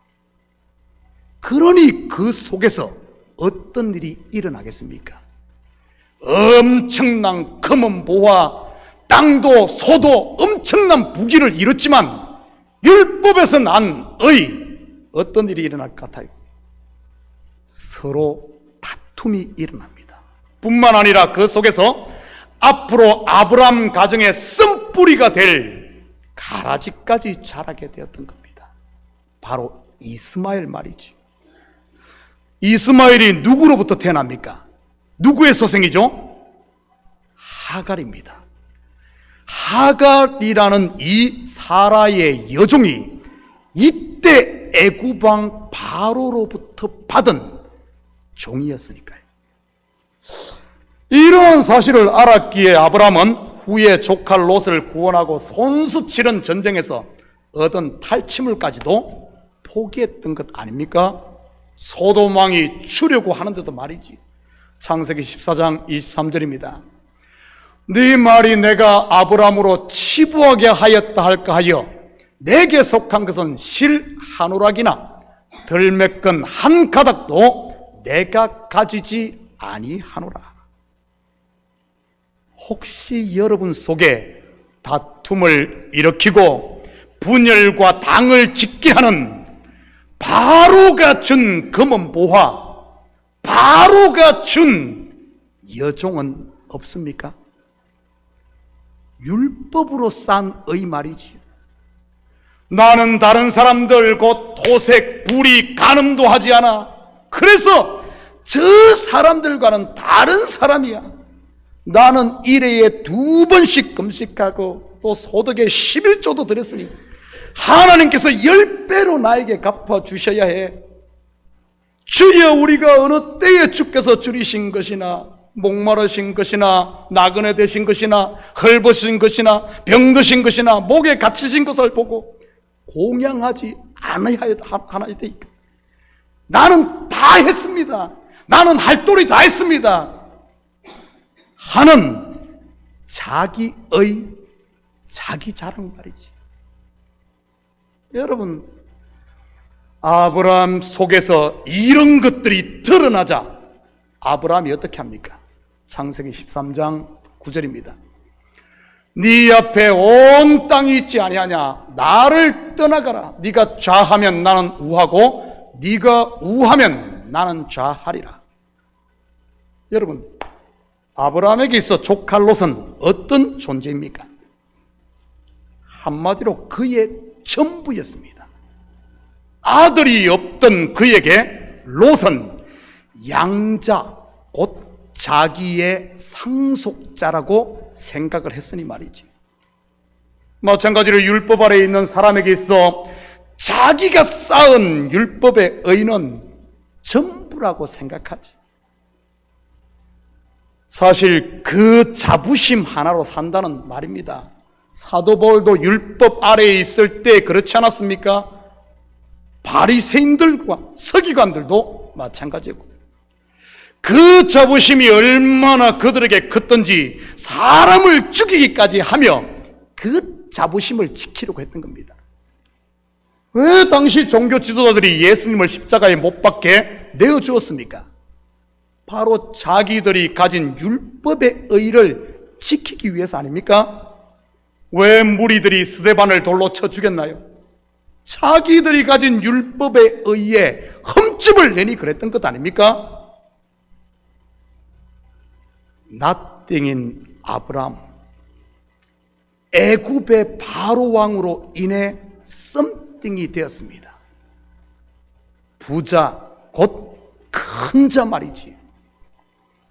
그러니 그 속에서 어떤 일이 일어나겠습니까? 엄청난 금은 보화, 땅도 소도 엄청난 부귀를 이뤘지만 율법에서 난 의, 어떤 일이 일어날 것 같아요? 서로 다툼이 일어납니다. 뿐만 아니라 그 속에서 앞으로 아브라함 가정의 쓴뿌리가 될 가라지까지 자라게 되었던 겁니다. 바로 이스마엘 말이죠. 이스마엘이 누구로부터 태어납니까? 누구의 소생이죠? 하갈입니다. 하갈이라는 이 사라의 여종이 이때 애굽왕 바로로부터 받은 종이었으니까요. 이러한 사실을 알았기에 아브라함은 후에 조카 롯을 구원하고 손수 치른 전쟁에서 얻은 탈취물까지도 포기했던 것 아닙니까? 소돔 왕이 주려고 하는데도 말이지. 창세기 14장 23절입니다. 네 말이 내가 아브라함으로 치부하게 하였다 할까 하여 내게 속한 것은 실 한 오락이나 덜매끈 한 가닥도 내가 가지지 아니하노라. 혹시 여러분 속에 다툼을 일으키고 분열과 당을 짓게 하는 바로가 준 금은보화, 바로가 준 여종은 없습니까? 율법으로 싼 의 말이지요. 나는 다른 사람들 곧 토색, 불의, 간음도 하지 않아. 그래서 저 사람들과는 다른 사람이야. 나는 일회에 2번씩 금식하고 또 소득의 11조도 드렸으니 하나님께서 10배로 나에게 갚아주셔야 해. 주여, 우리가 어느 때에 주께서 줄이신 것이나 목마르신 것이나 나그네 되신 것이나 헐벗으신 것이나 병드신 것이나 목에 갇히신 것을 보고 공양하지 않아야 되니까. 나는 다 했습니다. 나는 할 도리 다 했습니다 하는 자기의 자기 자랑 말이지. 여러분, 아브라함 속에서 이런 것들이 드러나자 아브라함이 어떻게 합니까? 창세기 13장 9절입니다. 네 앞에 온 땅이 있지 아니하냐? 나를 떠나가라. 네가 좌하면 나는 우하고 네가 우하면 나는 좌하리라. 여러분, 아브라함에게 있어 조카 롯은 어떤 존재입니까? 한마디로 그의 전부였습니다. 아들이 없던 그에게 롯은 양자, 곧 자기의 상속자라고 생각을 했으니 말이지. 마찬가지로 율법 아래에 있는 사람에게 있어 자기가 쌓은 율법의 의는 전부라고 생각하지. 사실 그 자부심 하나로 산다는 말입니다. 사도 바울도 율법 아래에 있을 때 그렇지 않았습니까? 바리새인들과 서기관들도 마찬가지고, 그 자부심이 얼마나 그들에게 컸던지 사람을 죽이기까지 하며 그 자부심을 지키려고 했던 겁니다. 왜 당시 종교 지도자들이 예수님을 십자가에 못 박게 내어주었습니까? 바로 자기들이 가진 율법의 의를 지키기 위해서 아닙니까? 왜 무리들이 스데반을 돌로 쳐 죽였나요? 자기들이 가진 율법의 의에 흠집을 내니 그랬던 것 아닙니까? 낫땡인 아브람, 애굽의 바로 왕으로 인해 썸띵이 되었습니다. 부자, 곧 큰 자 말이지.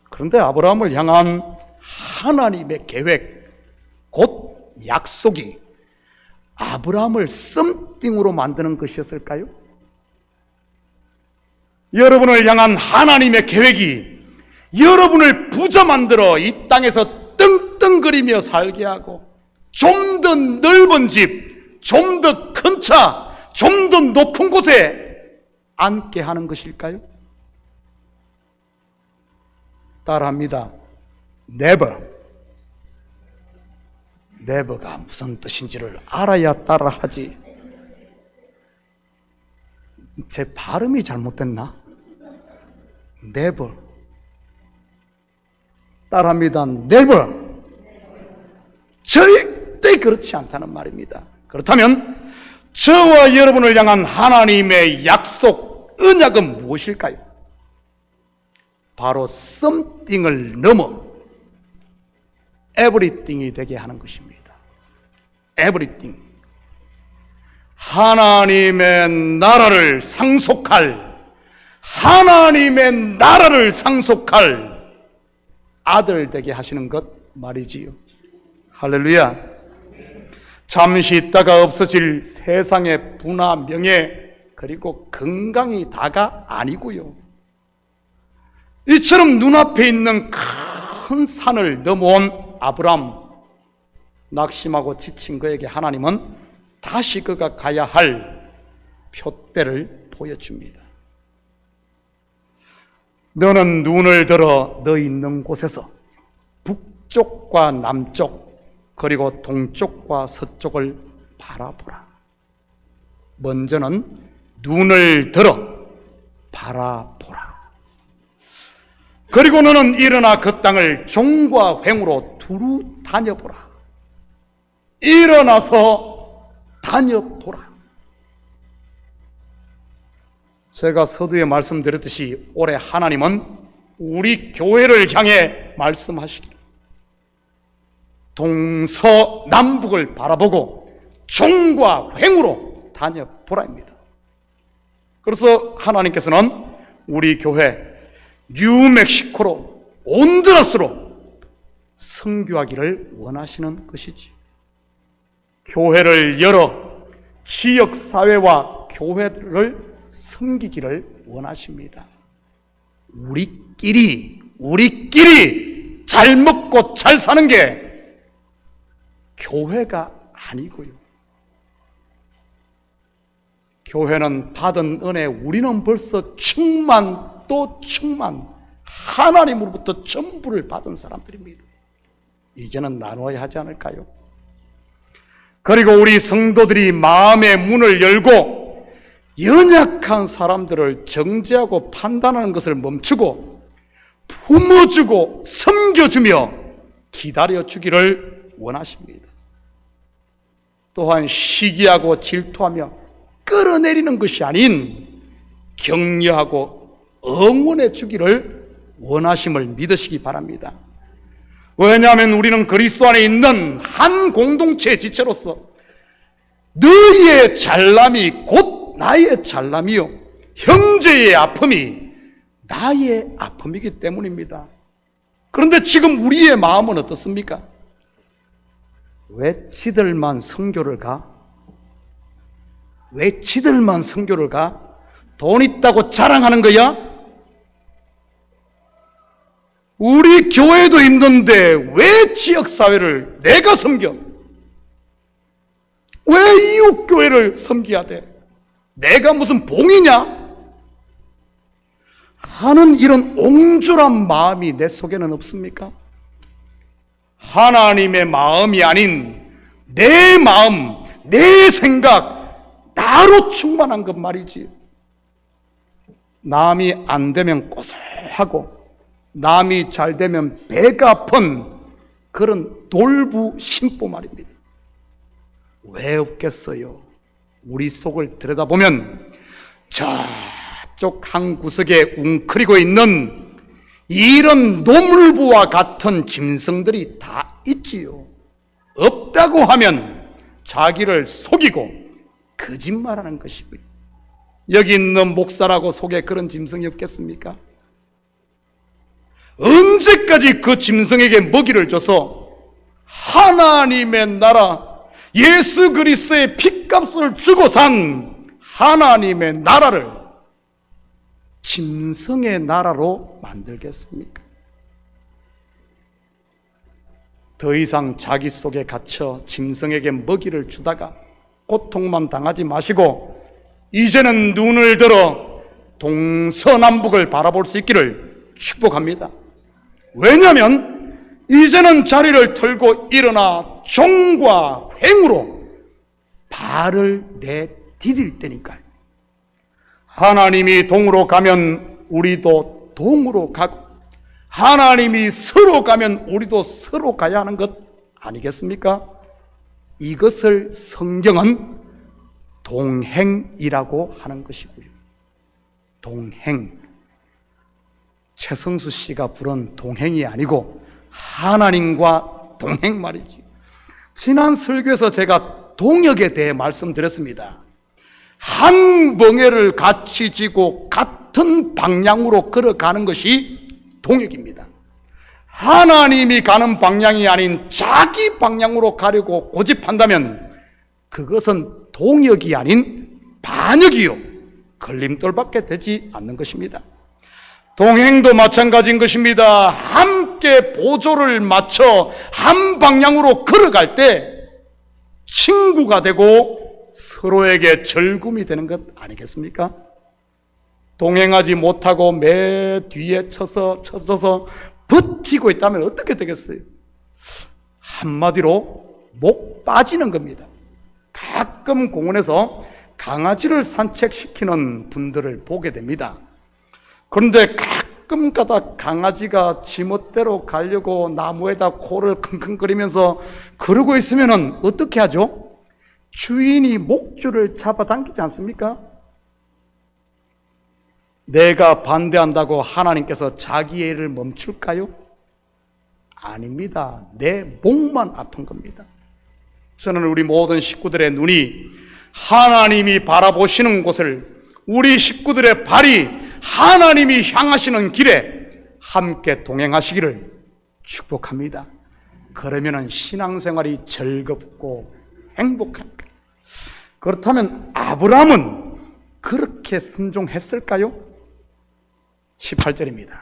그런데 아브라함을 향한 하나님의 계획, 곧 약속이 아브라함을 썸띵으로 만드는 것이었을까요? 여러분을 향한 하나님의 계획이 여러분을 부자 만들어 이 땅에서 떵떵거리며 살게 하고 좀 더 넓은 집, 좀 더 큰 차, 좀 더 높은 곳에 앉게 하는 것일까요? 따라합니다. Never. Never가 무슨 뜻인지를 알아야 따라하지. 제 발음이 잘못됐나? Never. 따라합니다. Never. 절대 그렇지 않다는 말입니다. 그렇다면 저와 여러분을 향한 하나님의 약속, 언약은 무엇일까요? 바로 something을 넘어 everything이 되게 하는 것입니다. everything. 하나님의 나라를 상속할, 하나님의 나라를 상속할 아들 되게 하시는 것 말이지요. 할렐루야. 잠시 있다가 없어질 세상의 부나 명예, 그리고 건강이 다가 아니고요. 이처럼 눈앞에 있는 큰 산을 넘어온 아브람, 낙심하고 지친 그에게 하나님은 다시 그가 가야 할 표대를 보여줍니다. 너는 눈을 들어 너 있는 곳에서 북쪽과 남쪽, 그리고 동쪽과 서쪽을 바라보라. 먼저는 눈을 들어 바라보라. 그리고 너는 일어나 그 땅을 종과 횡으로 두루 다녀보라. 일어나서 다녀보라. 제가 서두에 말씀드렸듯이 올해 하나님은 우리 교회를 향해 말씀하시길, 동서남북을 바라보고 종과 횡으로 다녀보라입니다. 그래서 하나님께서는 우리 교회 뉴멕시코로, 온두라스로 선교하기를 원하시는 것이지. 교회를 열어 지역사회와 교회를 섬기기를 원하십니다. 우리끼리 잘 먹고 잘 사는 게 교회가 아니고요. 교회는 받은 은혜, 우리는 벌써 충만 또 충만, 하나님으로부터 전부를 받은 사람들입니다. 이제는 나눠야 하지 않을까요? 그리고 우리 성도들이 마음의 문을 열고 연약한 사람들을 정죄하고 판단하는 것을 멈추고 품어주고 섬겨주며 기다려주기를 원하십니다. 또한 시기하고 질투하며 끌어내리는 것이 아닌 격려하고 응원해 주기를 원하심을 믿으시기 바랍니다. 왜냐하면 우리는 그리스도 안에 있는 한 공동체의 지체로서 너희의 잘남이 곧 나의 잘남이요 형제의 아픔이 나의 아픔이기 때문입니다. 그런데 지금 우리의 마음은 어떻습니까? 왜 지들만 선교를 가? 왜 지들만 선교를 가? 돈 있다고 자랑하는 거야? 우리 교회도 있는데 왜 지역사회를 내가 섬겨? 왜 이웃교회를 섬겨야 돼? 내가 무슨 봉이냐? 하는 이런 옹졸한 마음이 내 속에는 없습니까? 하나님의 마음이 아닌 내 마음, 내 생각, 나로 충만한 것 말이지. 남이 안 되면 고소하고 남이 잘 되면 배가 아픈 그런 돌부 심보 말입니다. 왜 없겠어요? 우리 속을 들여다보면 저쪽 한 구석에 웅크리고 있는 이런 노물부와 같은 짐승들이 다 있지요. 없다고 하면 자기를 속이고 거짓말하는 것이고요. 여기 있는 목사라고 속에 그런 짐승이 없겠습니까? 언제까지 그 짐승에게 먹이를 줘서 하나님의 나라, 예수 그리스도의 핏값을 주고 산 하나님의 나라를 짐승의 나라로 만들겠습니까? 더 이상 자기 속에 갇혀 짐승에게 먹이를 주다가 고통만 당하지 마시고 이제는 눈을 들어 동서남북을 바라볼 수 있기를 축복합니다. 왜냐하면 이제는 자리를 털고 일어나 종과 횡으로 발을 내디딜 때니까요. 하나님이 동으로 가면 우리도 동으로 가고 하나님이 서로 가면 우리도 서로 가야 하는 것 아니겠습니까? 이것을 성경은 동행이라고 하는 것이고요. 동행. 최성수 씨가 부른 동행이 아니고 하나님과 동행 말이지. 지난 설교에서 제가 동역에 대해 말씀드렸습니다. 한 멍에를 같이 쥐고 같은 방향으로 걸어가는 것이 동역입니다. 하나님이 가는 방향이 아닌 자기 방향으로 가려고 고집한다면 그것은 동역이 아닌 반역이요 걸림돌밖에 되지 않는 것입니다. 동행도 마찬가지인 것입니다. 함께 보조를 맞춰 한 방향으로 걸어갈 때 친구가 되고 서로에게 절금이 되는 것 아니겠습니까? 동행하지 못하고 매 뒤에 쳐져서 버티고 있다면 어떻게 되겠어요? 한마디로 목 빠지는 겁니다. 가끔 공원에서 강아지를 산책시키는 분들을 보게 됩니다. 그런데 가끔 가끔 가다 강아지가 지멋대로 가려고 나무에다 코를 킁킁거리면서 그러고 있으면 어떻게 하죠? 주인이 목줄을 잡아당기지 않습니까? 내가 반대한다고 하나님께서 자기의 일을 멈출까요? 아닙니다. 내 목만 아픈 겁니다. 저는 우리 모든 식구들의 눈이 하나님이 바라보시는 곳을, 우리 식구들의 발이 하나님이 향하시는 길에 함께 동행하시기를 축복합니다. 그러면 신앙생활이 즐겁고 행복한 거예요. 그렇다면 아브라함은 그렇게 순종했을까요? 18절입니다.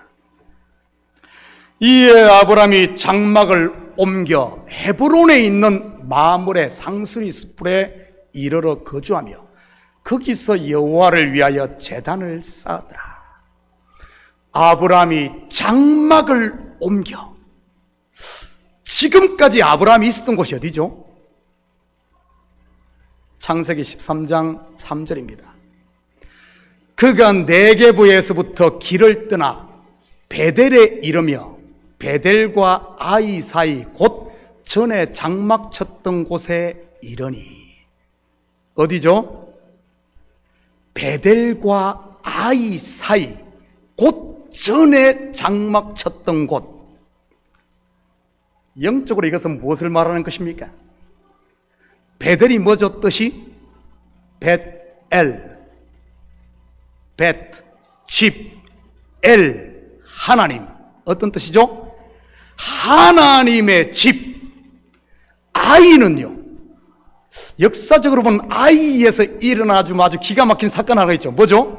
이에 아브라함이 장막을 옮겨 헤브론에 있는 마므레 상수리 숲에 이르러 거주하며 거기서 여호와를 위하여 제단을 쌓았더라. 아브라함이 장막을 옮겨. 지금까지 아브라함이 있었던 곳이 어디죠? 창세기 13장 3절입니다. 그가 네게부에서부터 길을 떠나 베델에 이르며 베델과 아이 사이 곧 전에 장막 쳤던 곳에 이르니. 어디죠? 베델과 아이 사이 곧 전에 장막 쳤던 곳. 영적으로 이것은 무엇을 말하는 것입니까? 베델이 뭐죠? 뜻이? 벳엘, 벳, 집, 엘, 하나님. 어떤 뜻이죠? 하나님의 집. 아이는요, 역사적으로 보면 아이에서 일어나 아주 기가 막힌 사건 하나 있죠. 뭐죠?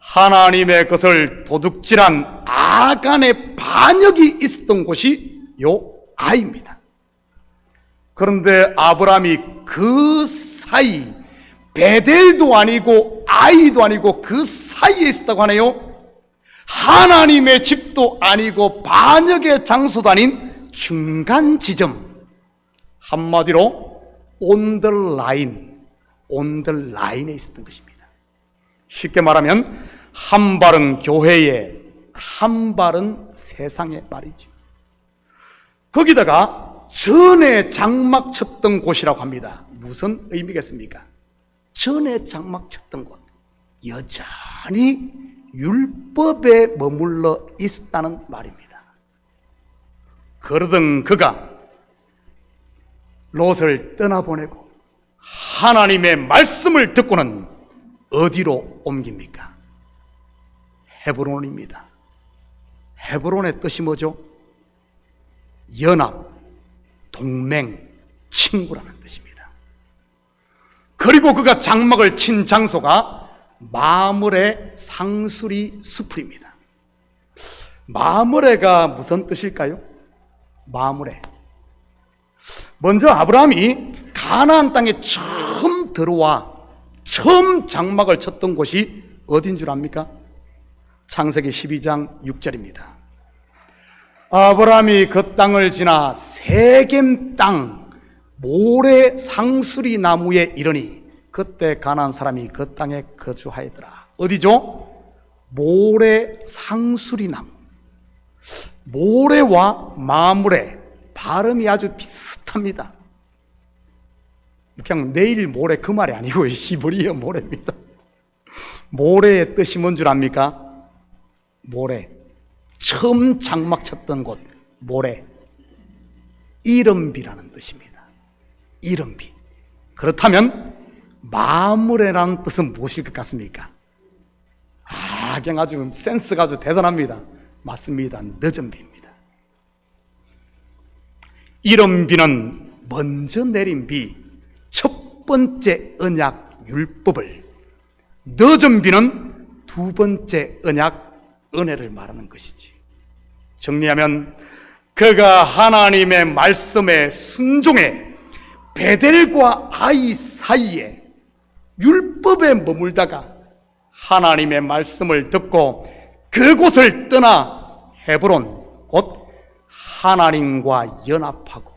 하나님의 것을 도둑질한 아간의 반역이 있었던 곳이 요 아이입니다. 그런데 아브라함이 그 사이, 베델도 아니고 아이도 아니고 그 사이에 있었다고 하네요. 하나님의 집도 아니고 반역의 장소도 아닌 중간 지점. 한마디로 on the line에 있었던 것입니다. 쉽게 말하면 한 발은 교회에, 한 발은 세상에 말이죠. 거기다가 전에 장막 쳤던 곳이라고 합니다. 무슨 의미겠습니까? 전에 장막 쳤던 곳, 여전히 율법에 머물러 있었다는 말입니다. 그러던 그가 롯을 떠나보내고 하나님의 말씀을 듣고는 어디로 옮깁니까? 헤브론입니다. 헤브론의 뜻이 뭐죠? 연합, 동맹, 친구라는 뜻입니다. 그리고 그가 장막을 친 장소가 마므레 상수리 숲입니다. 마므레가 무슨 뜻일까요? 마므레. 먼저 아브라함이 가나안 땅에 처음 들어와 처음 장막을 쳤던 곳이 어딘 줄 압니까? 창세기 12장 6절입니다. 아브라함이 그 땅을 지나 세겜 땅 모래 상수리 나무에 이르니 그때 가나안 사람이 그 땅에 거주하였더라. 어디죠? 모래 상수리 나무. 모래와 마므레 발음이 아주 비슷합니다. 그냥 내일 모레 그 말이 아니고 히브리어 모래입니다. 모래의 뜻이 뭔 줄 압니까? 모래. 처음 장막 쳤던 곳, 모래. 이름비라는 뜻입니다. 이름비. 그렇다면 마므레라는 뜻은 무엇일 것 같습니까? 그냥 아주 센스가 아주 대단합니다. 맞습니다. 늦은 비입니다. 이름비는 먼저 내린 비, 첫 번째 언약 율법을, 늦은 비는 두 번째 언약 은혜를 말하는 것이지. 정리하면 그가 하나님의 말씀에 순종해 베델과 아이 사이에 율법에 머물다가 하나님의 말씀을 듣고 그곳을 떠나 헤브론 곧 하나님과 연합하고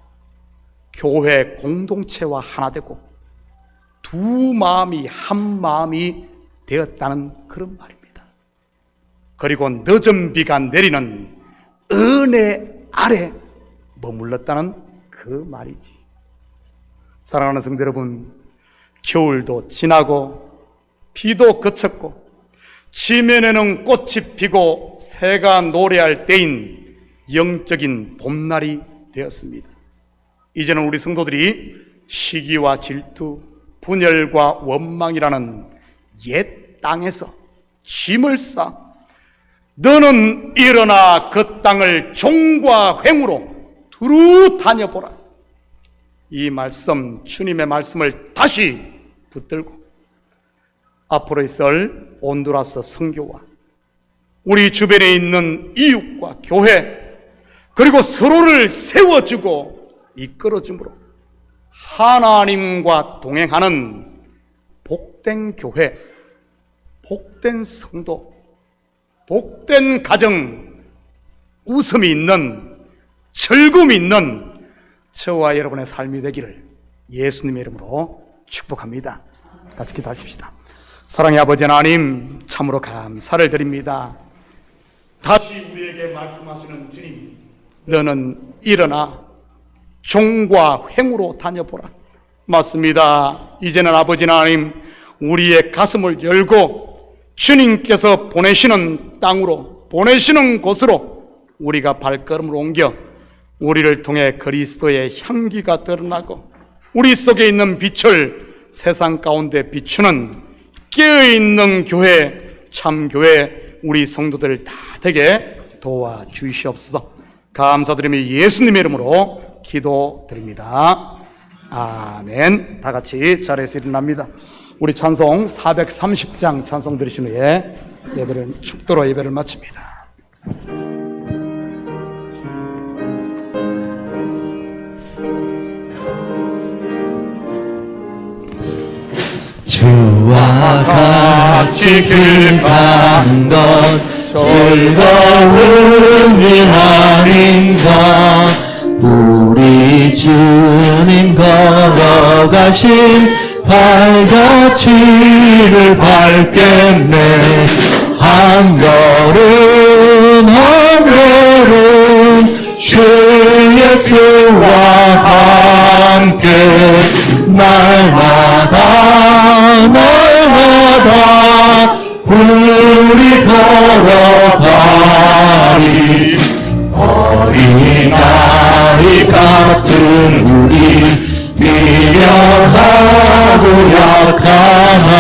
교회 공동체와 하나 되고 두 마음이 한 마음이 되었다는 그런 말입니다. 그리고 늦은 비가 내리는 은혜 아래 머물렀다는 그 말이지. 사랑하는 성도 여러분, 겨울도 지나고 비도 그쳤고 지면에는 꽃이 피고 새가 노래할 때인 영적인 봄날이 되었습니다. 이제는 우리 성도들이 시기와 질투, 분열과 원망이라는 옛 땅에서 짐을 싸 너는 일어나 그 땅을 종과 횡으로 두루 다녀보라. 이 말씀, 주님의 말씀을 다시 붙들고 앞으로 있을 온두라스 선교와 우리 주변에 있는 이웃과 교회, 그리고 서로를 세워주고 이끌어줌으로 하나님과 동행하는 복된 교회, 복된 성도, 복된 가정, 웃음이 있는, 즐거움이 있는 저와 여러분의 삶이 되기를 예수님의 이름으로 축복합니다. 같이 기도하십시다. 사랑의 아버지 하나님, 참으로 감사를 드립니다. 다시 우리에게 말씀하시는 주님, 너는 일어나 종과 횡으로 다녀보라. 맞습니다. 이제는 아버지 하나님, 우리의 가슴을 열고 주님께서 보내시는 땅으로, 보내시는 곳으로 우리가 발걸음을 옮겨 우리를 통해 그리스도의 향기가 드러나고 우리 속에 있는 빛을 세상 가운데 비추는 깨어있는 교회, 참교회, 우리 성도들 다 되게 도와주시옵소서. 감사드리며 예수님의 이름으로 기도드립니다. 아멘. 다 같이 자리에서 일어납니다. 우리 찬송 430장 찬송 들으신 후에 예배를, 축도로 예배를 마칩니다. 주와 같이 길 가는 것 즐거운 일 아닌가. 우리 주님 걸어가신 발자취를 밟겠네. 한 걸음 한 걸음 주 예수와 함께 날마다 우리 걸어가리. 어린아이 같은 우리 미련하고 약하나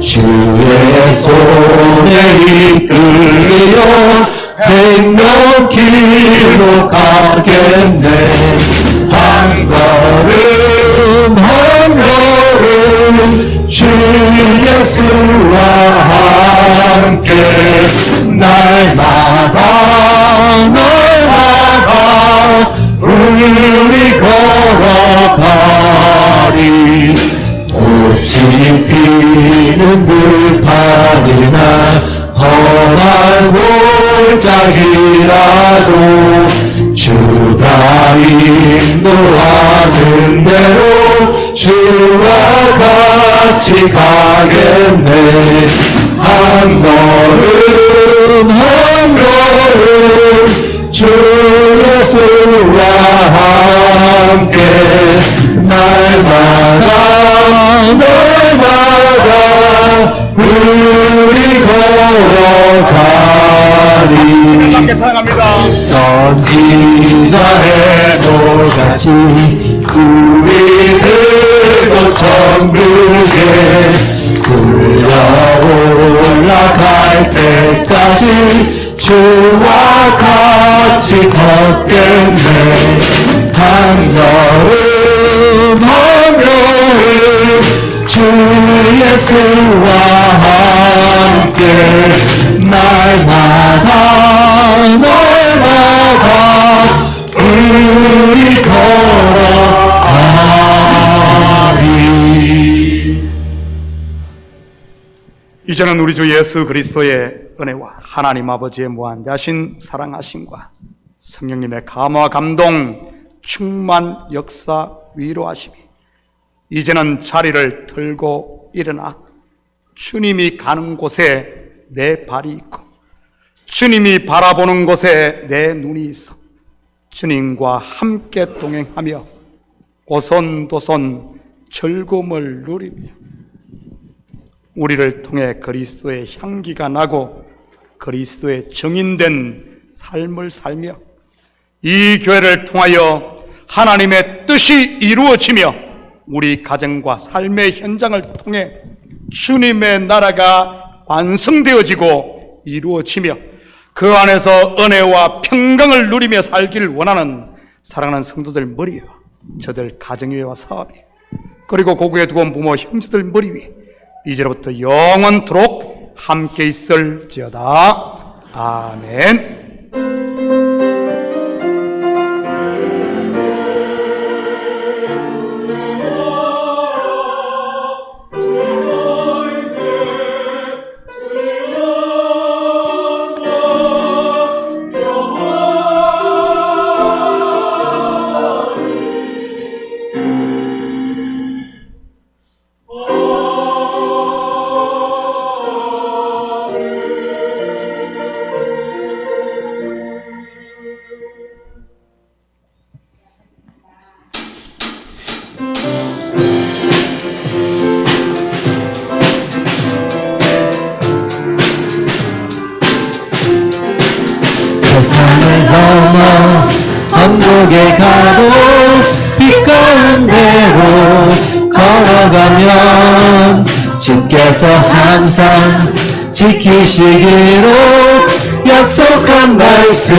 주의 손에 이끌려 생명길로 가겠네. 한 걸음 한 걸음 주 예수와 함께 날마다 우리 걸어가리. 꽃이 피는 들판이나 험한 골짜기라도 주가 인도하는 대로 주와 같이 가겠네. 한 걸음 한 걸음 주 예수와 함께 날마다 우리 걸어가리. 함께 찬양합니다. 선지자의 돌같이 우리들도 천국에 굴려 올라갈 때까지 주와 같이 걷겠네. 한 걸음 한 걸음 주 예수와 함께 날마다 우리 걸어가리. 이제는 우리 주 예수 그리스도의 은혜와 하나님 아버지의 무한대하신 사랑하심과 성령님의 감화와 감동, 충만, 역사, 위로하심이 이제는 자리를 들고 일어나 주님이 가는 곳에 내 발이 있고 주님이 바라보는 곳에 내 눈이 있어 주님과 함께 동행하며 오손도손 즐거움을 누리며 우리를 통해 그리스도의 향기가 나고 그리스도의 증인된 삶을 살며 이 교회를 통하여 하나님의 뜻이 이루어지며 우리 가정과 삶의 현장을 통해 주님의 나라가 완성되어지고 이루어지며 그 안에서 은혜와 평강을 누리며 살기를 원하는 사랑하는 성도들 머리 위에 저들 가정 위와 사업 위 그리고 고국에 두고 온 부모 형제들 머리 위에 이제로부터 영원토록 함께 있을지어다. 아멘. 세상을 넘어 천국에 가도 빛 가운데로 걸어가면 주께서 항상 지키시기로 약속한 말씀